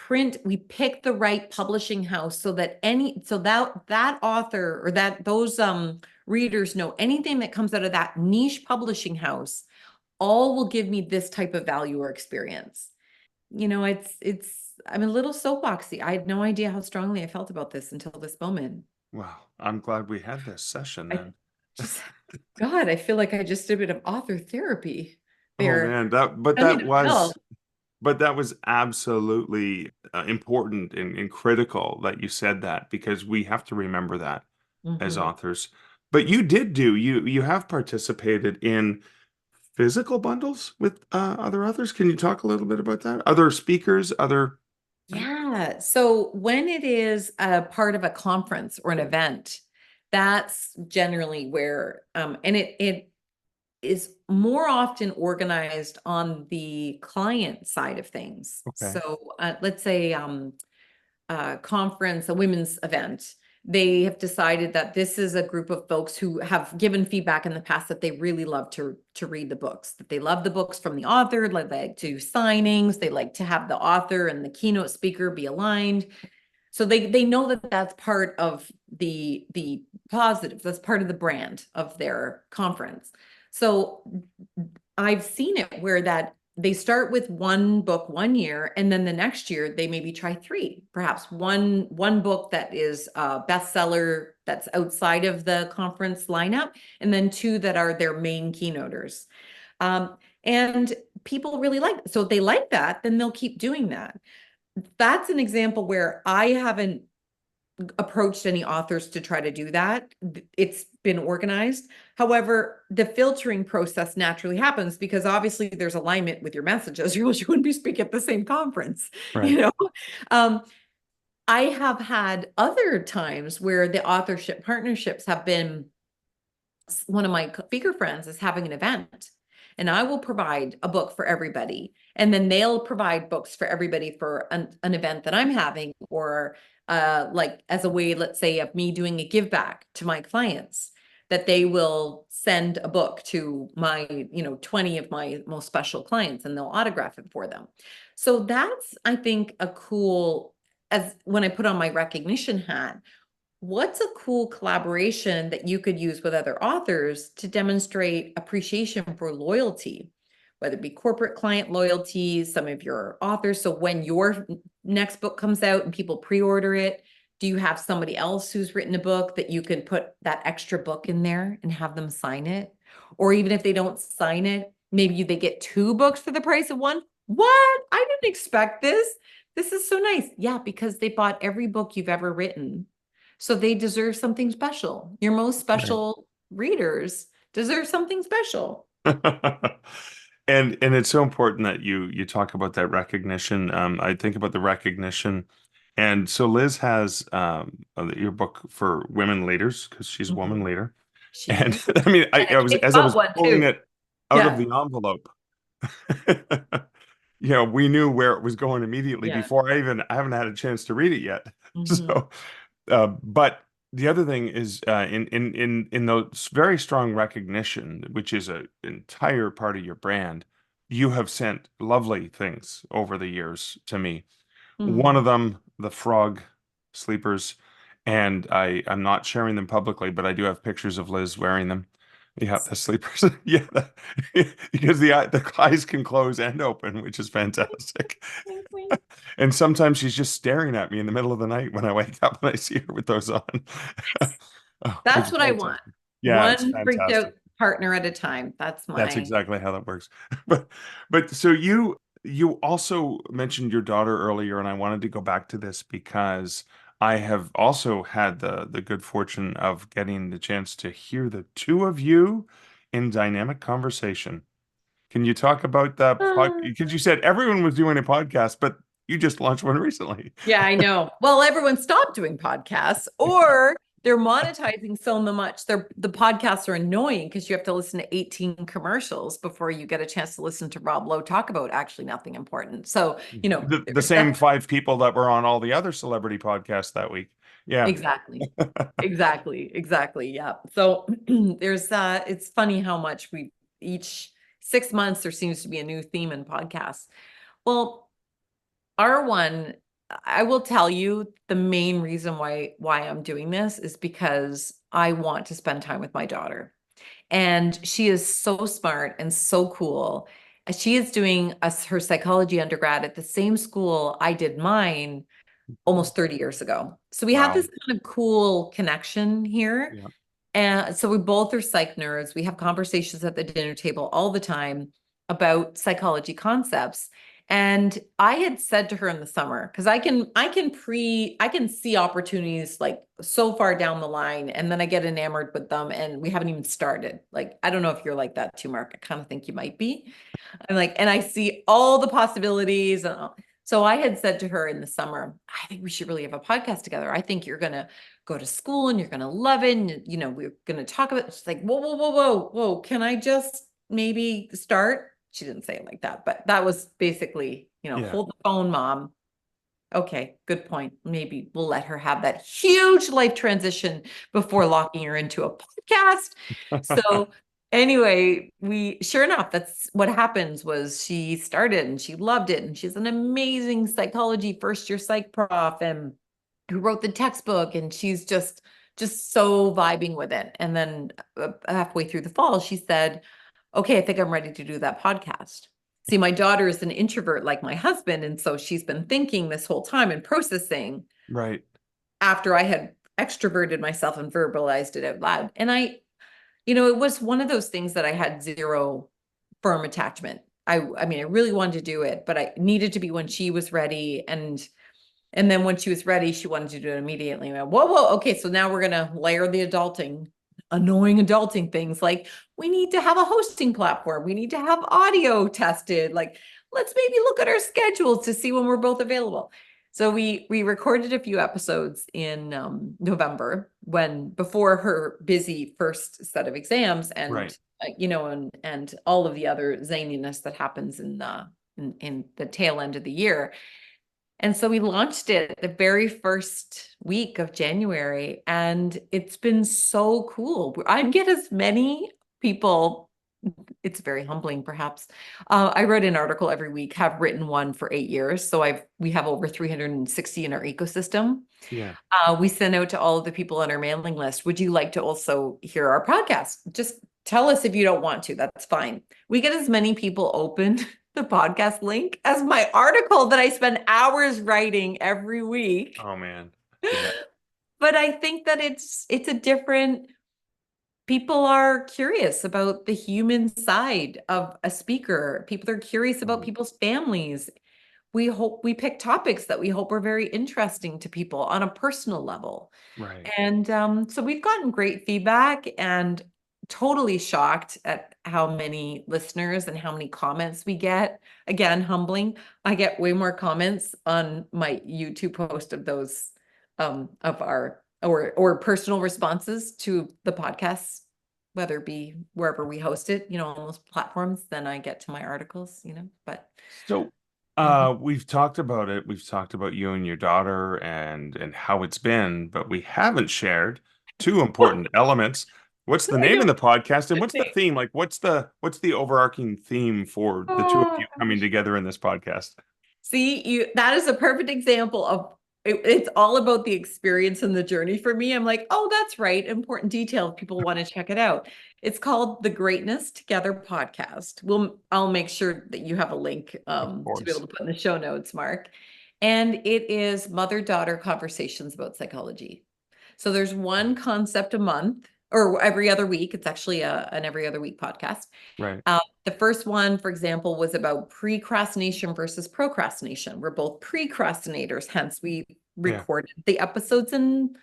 pick the right publishing house so that that author or those readers know anything that comes out of that niche publishing house all will give me this type of value or experience. I'm a little soapboxy. I had no idea how strongly I felt about this until this moment. Wow, I'm glad we had this session I then. just, God, I feel like I just did a bit of author therapy Oh there. man, that was absolutely important and critical that you said that, because we have to remember that as Mhm. authors. But you have participated in physical bundles with other authors. Can you talk a little bit about that? Other speakers, other. Yeah. So when it is a part of a conference or an event, that's generally where, and it is more often organized on the client side of things. Okay. So let's say conference, a women's event, they have decided that this is a group of folks who have given feedback in the past that they really love to read the books, that they love the books from the author, like they like to do signings, they like to have the author and the keynote speaker be aligned. So they know that that's part of the positive, that's part of the brand of their conference. So I've seen it where that they start with one book one year, and then the next year they maybe try three, perhaps one book that is a bestseller that's outside of the conference lineup, and then two that are their main keynoters. And people really like it. So if they like that, then they'll keep doing that. That's an example where I haven't approached any authors to try to do that. It's been organized. However, the filtering process naturally happens because obviously there's alignment with your messages, or else you wouldn't be speaking at the same conference. Right. Um, I have had other times where the authorship partnerships have been, one of my speaker friends is having an event, and I will provide a book for everybody, and then they'll provide books for everybody for an event that I'm having, or like as a way, let's say, of me doing a give back to my clients, that they will send a book to my 20 of my most special clients, and they'll autograph it for them. So that's, I think, a cool, as when I put on my recognition hat, what's a cool collaboration that you could use with other authors to demonstrate appreciation for loyalty, whether it be corporate client loyalty, some of your authors. So when your next book comes out and people pre-order it, do you have somebody else who's written a book that you can put that extra book in there and have them sign it? Or even if they don't sign it, maybe they get two books for the price of one. What? I didn't expect this. This is so nice. Yeah, because they bought every book you've ever written. So they deserve something special. Your most special readers deserve something special. And it's so important that you talk about that recognition. I think about the recognition, and so Liz has your book for women leaders because she's a woman leader, She and is. I mean, And a kid as I got was one pulling too. it out of Yeah. the envelope, we knew where it was going immediately Yeah. before I haven't had a chance to read it yet. Mhm. So, but the other thing is in those very strong recognition, which is an entire part of your brand, you have sent lovely things over the years to me. One Mhm. of them, the frog sleepers, and I'm not sharing them publicly, but I do have pictures of Liz wearing them. Yeah, the sleepers. Yeah, because the eyes can close and open, which is fantastic. Wink, wink. And sometimes she's just staring at me in the middle of the night when I wake up and I see her with those on. Oh, which That's is what I want. fantastic. Yeah, it's One freaked out fantastic. partner at a time. That's That's my. exactly how that works. But so you also mentioned your daughter earlier, and I wanted to go back to this because I have also had the good fortune of getting the chance to hear the two of you in dynamic conversation. Can you talk about that because you said everyone was doing a podcast, but you just launched one recently. Yeah, I know. Well, everyone stopped doing podcasts, or they're monetizing so much. The podcasts are annoying because you have to listen to 18 commercials before you get a chance to listen to Rob Lowe talk about actually nothing important. So, The there's same that. five people that were on all the other celebrity podcasts that week. Yeah. Exactly. Exactly. Yeah. So there's it's funny how much we each 6 months there seems to be a new theme in podcasts. Well, our one, I will tell you the main reason why I'm doing this is because I want to spend time with my daughter. And she is so smart and so cool. She is doing her psychology undergrad at the same school I did mine almost 30 years ago. So we have Wow. this kind of cool connection here. Yeah. And so we both are psych nerds. We have conversations at the dinner table all the time about psychology concepts. And I had said to her in the summer, because I can see opportunities like so far down the line, and then I get enamored with them and we haven't even started. Like, I don't know if you're like that too, Mark. I kind of think you might be. I'm like, and I see all the possibilities. So I had said to her in the summer, I think we should really have a podcast together. I think you're going to go to school and you're going to love it. And, you know, we're going to talk about it. She's like, whoa. Can I just maybe start? She didn't say it like that, but that was basically, Yeah. hold the phone, mom. Okay, good point. Maybe we'll let her have that huge life transition before locking her into a podcast. So anyway, sure enough, that's what happens was she started and she loved it. And she's an amazing psychology first year psych prof and who wrote the textbook. And she's just so vibing with it. And then halfway through the fall, she said, okay, I think I'm ready to do that podcast. See, my daughter is an introvert like my husband. And so she's been thinking this whole time and processing Right. after I had extroverted myself and verbalized it out loud. And it was one of those things that I had zero firm attachment. I mean, I really wanted to do it, but I needed to be when she was ready. And then when she was ready, she wanted to do it immediately. I went, whoa. Okay. So now we're going to layer the annoying adulting things like we need to have a hosting platform. We need to have audio tested. Like, let's maybe look at our schedules to see when we're both available. So we recorded a few episodes in November before her busy first set of exams and, Right. And all of the other zaniness that happens in the tail end of the year. And so we launched it the very first week of January, and it's been so cool. I get as many people, it's very humbling, perhaps. I wrote an article every week, have written one for 8 years. So we have over 360 in our ecosystem. Yeah. We send out to all of the people on our mailing list. Would you like to also hear our podcast? Just tell us if you don't want to. That's fine. We get as many people open the podcast link as my article that I spend hours writing every week. Oh man. Yeah. But I think that it's a different, people are curious about the human side of a speaker. People are curious about people's families. We pick topics that we hope are very interesting to people on a personal level. Right. And so we've gotten great feedback and totally shocked at how many listeners and how many comments we get. Again, humbling. I get way more comments on my YouTube post of those of our or personal responses to the podcasts, whether it be wherever we host it, on those platforms, than I get to my articles, but So we've talked about it. We've talked about you and your daughter and how it's been, but we haven't shared two important elements. What's the I name of know. the podcast and what's the theme? Like what's the overarching theme for the two of you coming together in this podcast? See, that is a perfect example of it's all about the experience and the journey for me. I'm like, oh, that's right. Important detail if people want to check it out. It's called the Greatness Together podcast. I'll make sure that you have a link to be able to put in the show notes, Mark. And it is mother-daughter conversations about psychology. So there's one concept a month or every other week. It's actually an every other week podcast. Right. The first one, for example, was about precrastination versus procrastination. We're both precrastinators, hence we recorded the episodes in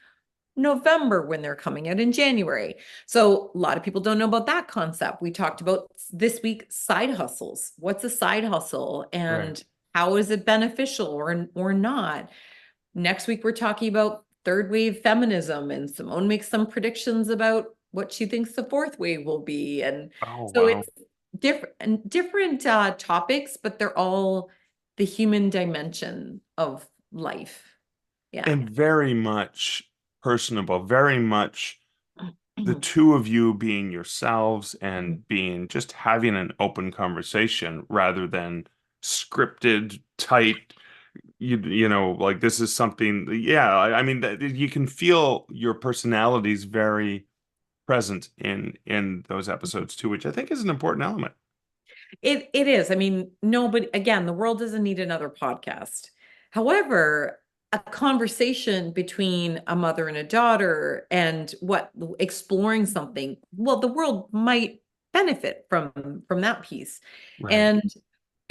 November when they're coming out in January. So a lot of people don't know about that concept. We talked about this week side hustles. What's a side hustle and how is it beneficial or not? Next week, we're talking about third wave feminism, and Simonne makes some predictions about what she thinks the fourth wave will be. And it's different topics, but they're all the human dimension of life. Yeah. And very much personable, very much the two of you being yourselves and being just having an open conversation rather than scripted, tight, you know, like this is something, yeah, I mean, you can feel your personalities very present in those episodes too, which I think is an important element. It is. I mean, no, but again, the world doesn't need another podcast. However, a conversation between a mother and a daughter and what exploring something, well, the world might benefit from that piece. Right. And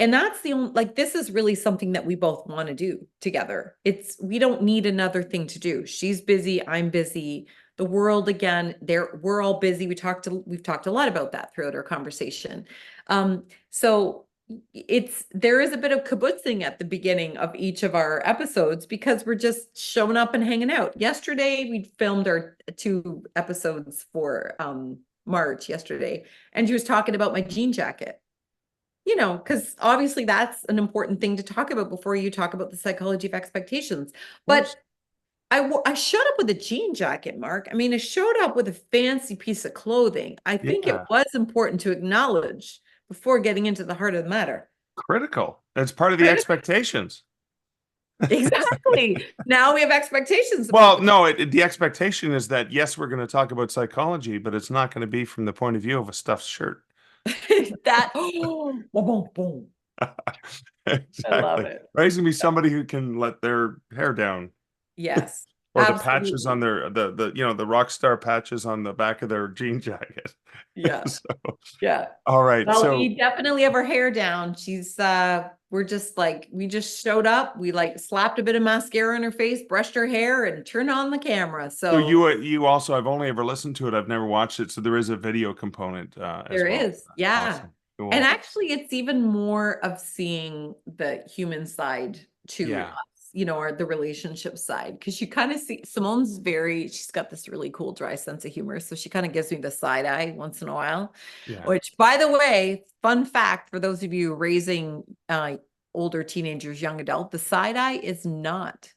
and that's the only, like, this is really something that we both want to do together. We don't need another thing to do. She's busy, I'm busy. The world, again, we're all busy. We've talked a lot about that throughout our conversation. So there is a bit of kibutzing at the beginning of each of our episodes because we're just showing up and hanging out. Yesterday, we filmed our 2 episodes for March yesterday, and she was talking about my jean jacket. You know, because obviously that's an important thing to talk about before you talk about the psychology of expectations. But I showed up with a jean jacket, Mark. I mean, I showed up with a fancy piece of clothing. I think it Yeah. was important to acknowledge before getting into the heart of the matter. Critical. That's part of the Right? expectations. Exactly. Now we have expectations about Well, the no, the expectation is that, yes, we're going to talk about psychology, but it's not going to be from the point of view of a stuffed shirt. that. Boom, boom, boom. I love Exactly. it. Raising to be somebody who can let their hair down, Yes, or the patches on absolutely. their the you know the ROCKSTAR patches on the back of their jean jacket. Yeah, So, yeah. all right. Well, So we definitely have her hair down. We're just like, we just showed up. We like slapped a bit of mascara on her face, brushed her hair, and turned on the camera. So you also, I've only ever listened to it. I've never watched it. So there is a video component as there well. is, yeah. Awesome. And Cool. actually, it's even more of seeing the human side to Yeah. us, or the relationship side. Because you kind of see she's got this really cool, dry sense of humor. So she kind of gives me the side eye once in a while, Yeah. which, by the way, fun fact for those of you raising older teenagers, young adult, the side eye is not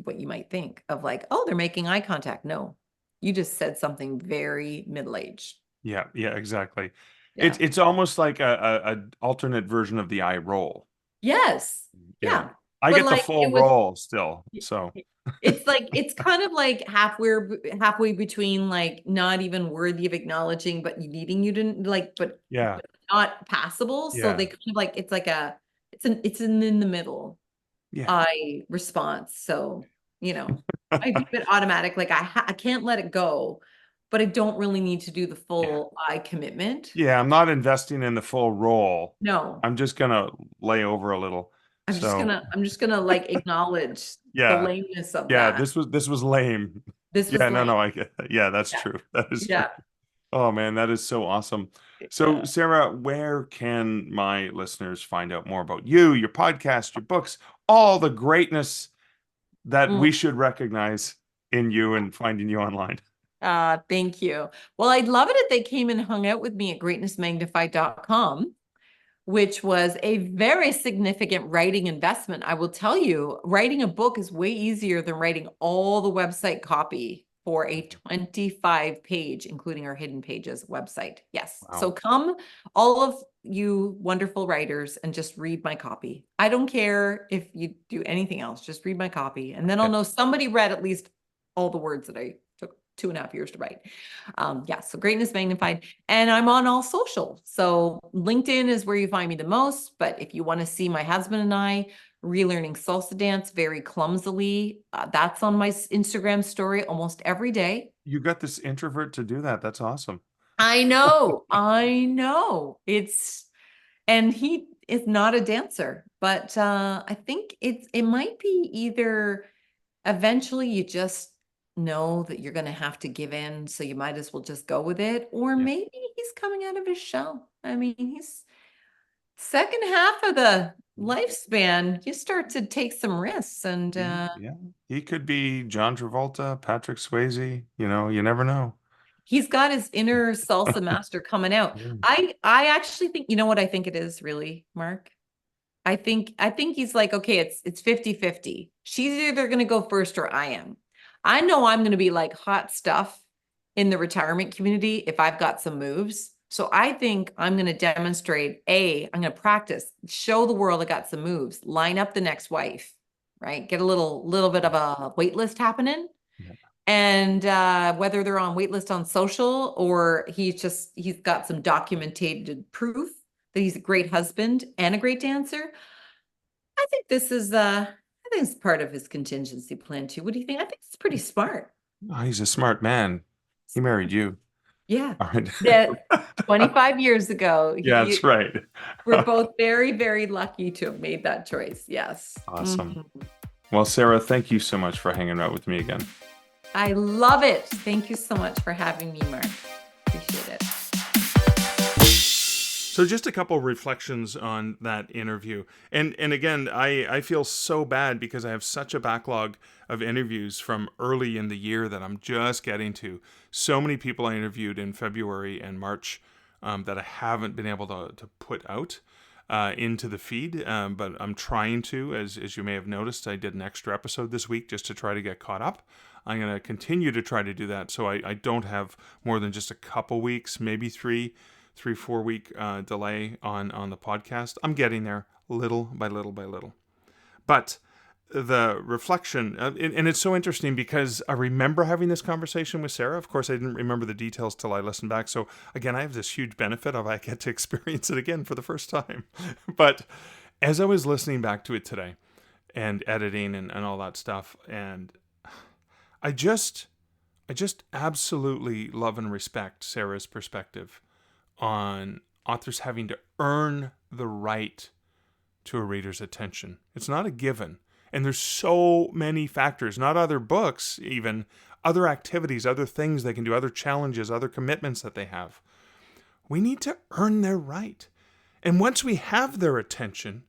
what you might think of, like, oh, they're making eye contact. No, you just said something very middle-aged. Yeah. Yeah. Exactly. Yeah. It's almost like a alternate version of the eye roll. Yes. Yeah. Yeah. I But get the like full it was roll still. So it's kind of like halfway between, like, not even worthy of acknowledging, but needing you to, like, yeah. but not passable. So Yeah. they kind of like, it's like it's an in the middle Yeah. eye response. So, I do it automatic. Like I can't let it go, but I don't really need to do the Yeah. full eye commitment. Yeah. I'm not investing in the full roll. No. I'm just gonna lay over a little. So I'm just gonna like acknowledge the yeah. lameness of Yeah, that. this was lame. This was Yeah, no, lame. no, I get that. Yeah, that's Yeah. true. That is true. Yeah. Oh man, that is so awesome. So, Yeah. Sarah, where can my listeners find out more about you, your podcast, your books, all the greatness that Mm. we should recognize in you and finding you online? Thank you. Well, I'd love it if they came and hung out with me at greatnessmagnified.com, which was a very significant writing investment. I will tell you, writing a book is way easier than writing all the website copy for a 25-page, including our hidden pages website. Yes. Wow. So come, all of you wonderful writers, and just read my copy. I don't care if you do anything else, just read my copy. And then I'll Okay. know somebody read at least all the words that I took 2.5 years to write. Yeah, so Greatness Magnified. And I'm on all social. So LinkedIn is where you find me the most. But if you want to see my husband and I relearning salsa dance very clumsily, that's on my Instagram story almost every day. You got this introvert to do that. That's awesome. I know, I know. And he is not a dancer, but I think it might be either eventually you just know that you're going to have to give in, so you might as well just go with it, or Yeah. maybe he's coming out of his shell. I mean, he's second half of the lifespan, you start to take some risks, and Yeah. He could be John Travolta, Patrick Swayze, you never know. he's got his inner salsa master coming out. Yeah. I actually think, you know what I think it is, really, Mark? I think he's like, okay, it's 50-50. She's either going to go first or I am. I know I'm going to be like hot stuff in the retirement community if I've got some moves. So I think I'm going to demonstrate, I'm going to practice, show the world I got some moves, line up the next wife, right? Get a little bit of a wait list happening. Yeah. And whether they're on waitlist on social or he's got some documented proof that he's a great husband and a great dancer. I think it's part of his contingency plan too. What do you think? I think it's pretty smart. Oh, he's a smart man. He married you. Yeah. All right. That 25 years ago. Yeah, that's right. We're both very, very lucky to have made that choice. Yes. Awesome. Mhm. Well, Sarah, thank you so much for hanging out with me again. I love it. Thank you so much for having me, Mark. Appreciate it. So just a couple reflections on that interview. And again, I feel so bad because I have such a backlog of interviews from early in the year that I'm just getting to. So many people I interviewed in February and March that I haven't been able to put out into the feed. But I'm trying to, as you may have noticed, I did an extra episode this week just to try to get caught up. I'm going to continue to try to do that. So I don't have more than just a couple weeks, maybe 3-4 week delay on the podcast. I'm getting there little by little by little. But the reflection, and it's so interesting because I remember having this conversation with Sarah. Of course, I didn't remember the details till I listened back. So again, I have this huge benefit of I get to experience it again for the first time. But as I was listening back to it today and editing and all that stuff, and I just absolutely love and respect Sarah's perspective on authors having to earn the right to a reader's attention. It's not a given. And there's so many factors, not other books, even other activities, other things they can do, other challenges, other commitments that they have. We need to earn their right. And once we have their attention,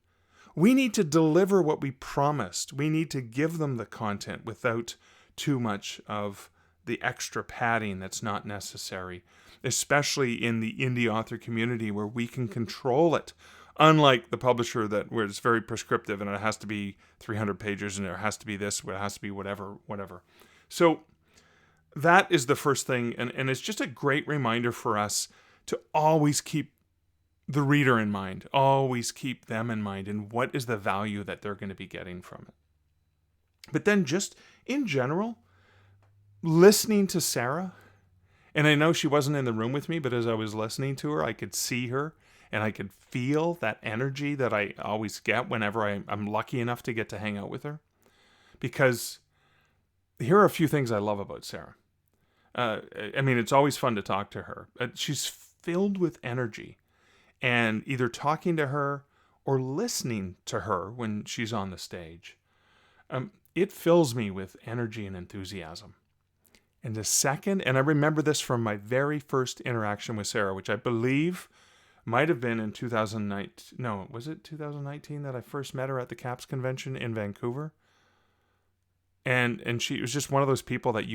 we need to deliver what we promised. We need to give them the content without too much of the extra padding that's not necessary, especially in the indie author community where we can control it. Unlike the publisher where it's very prescriptive and it has to be 300 pages and there has to be this, it has to be whatever. So that is the first thing. And it's just a great reminder for us to always keep the reader in mind, always keep them in mind and what is the value that they're going to be getting from it. But then just in general, listening to Sarah, and I know she wasn't in the room with me, but as I was listening to her, I could see her and I could feel that energy that I always get whenever I'm lucky enough to get to hang out with her. Because here are a few things I love about Sarah. I mean, it's always fun to talk to her. She's filled with energy, and either talking to her or listening to her when she's on the stage, it fills me with energy and enthusiasm. And the second, and I remember this from my very first interaction with Sarah, which I believe might have been in 2019. No, was it 2019 that I first met her at the CAPS convention in Vancouver? And she was just one of those people that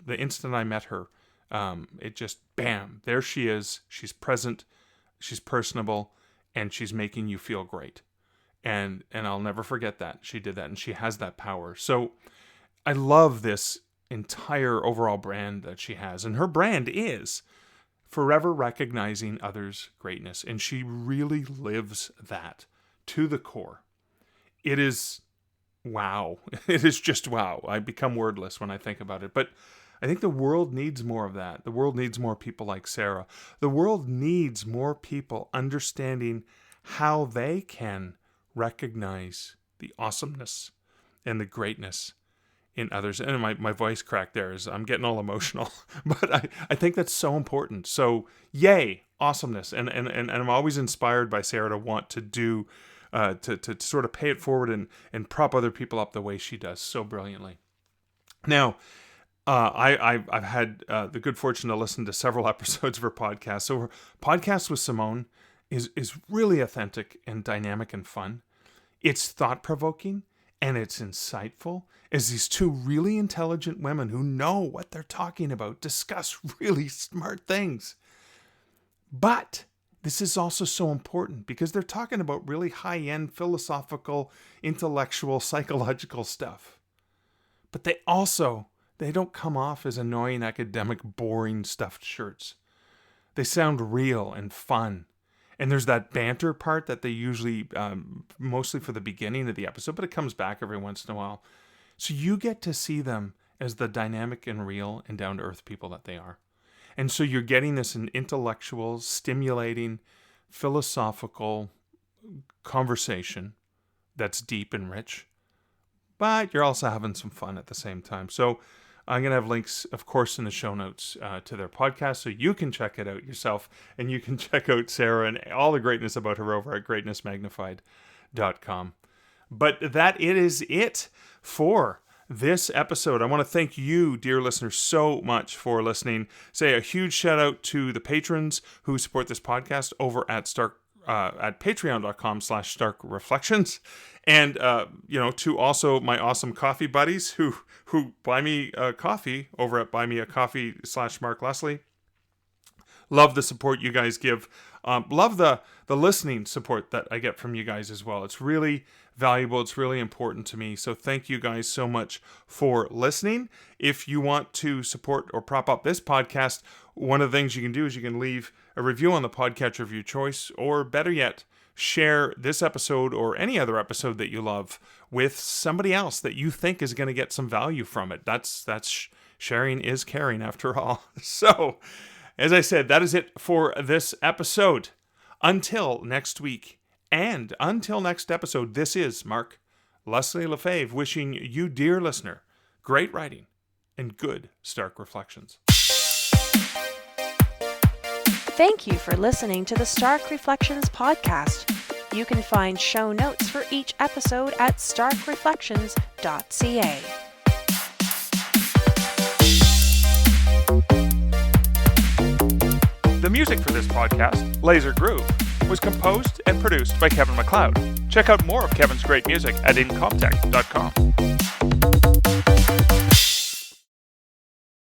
the instant I met her, it just, bam, there she is. She's present, she's personable, and she's making you feel great. And I'll never forget that. She did that, and she has that power. So I love this entire overall brand that she has. And her brand is forever recognizing others' greatness. And she really lives that to the core. It is wow. It is just wow. I become wordless when I think about it. But I think the world needs more of that. The world needs more people like Sarah. The world needs more people understanding how they can recognize the awesomeness and the greatness in others. And my voice cracked there as I'm getting all emotional. But I think that's so important. So yay, awesomeness. And I'm always inspired by Sarah to want to do, to sort of pay it forward and prop other people up the way she does so brilliantly. Now, I've had the good fortune to listen to several episodes of her podcast. So her podcast with Simonne is really authentic and dynamic and fun. It's thought-provoking and it's insightful as these two really intelligent women who know what they're talking about discuss really smart things. But this is also so important because they're talking about really high-end philosophical, intellectual, psychological stuff. But they don't come off as annoying, academic, boring stuffed shirts. They sound real and fun. And there's that banter part that they usually, mostly for the beginning of the episode, but it comes back every once in a while. So you get to see them as the dynamic and real and down-to-earth people that they are. And so you're getting this in intellectual, stimulating, philosophical conversation that's deep and rich. But you're also having some fun at the same time. So I'm going to have links, of course, in the show notes to their podcast, so you can check it out yourself. And you can check out Sarah and all the greatness about her over at greatnessmagnified.com. But that is it for this episode. I want to thank you, dear listeners, so much for listening. Say a huge shout out to the patrons who support this podcast over at patreon.com/starkreflections. And, to also my awesome coffee buddies who buy me coffee over at buymeacoffee.com/Mark Leslie. Love the support you guys give. Love the listening support that I get from you guys as well. It's really valuable. It's really important to me. So thank you guys so much for listening. If you want to support or prop up this podcast, one of the things you can do is you can leave a review on the podcatcher of your choice, or better yet, share this episode or any other episode that you love with somebody else that you think is going to get some value from it. That's sharing is caring after all. So, as I said, that is it for this episode. Until next week and until next episode, this is Mark Leslie Lefebvre wishing you, dear listener, great writing and good Stark Reflections. Thank you for listening to the Stark Reflections podcast. You can find show notes for each episode at starkreflections.ca. The music for this podcast, Laser Groove, was composed and produced by Kevin MacLeod. Check out more of Kevin's great music at incomtech.com.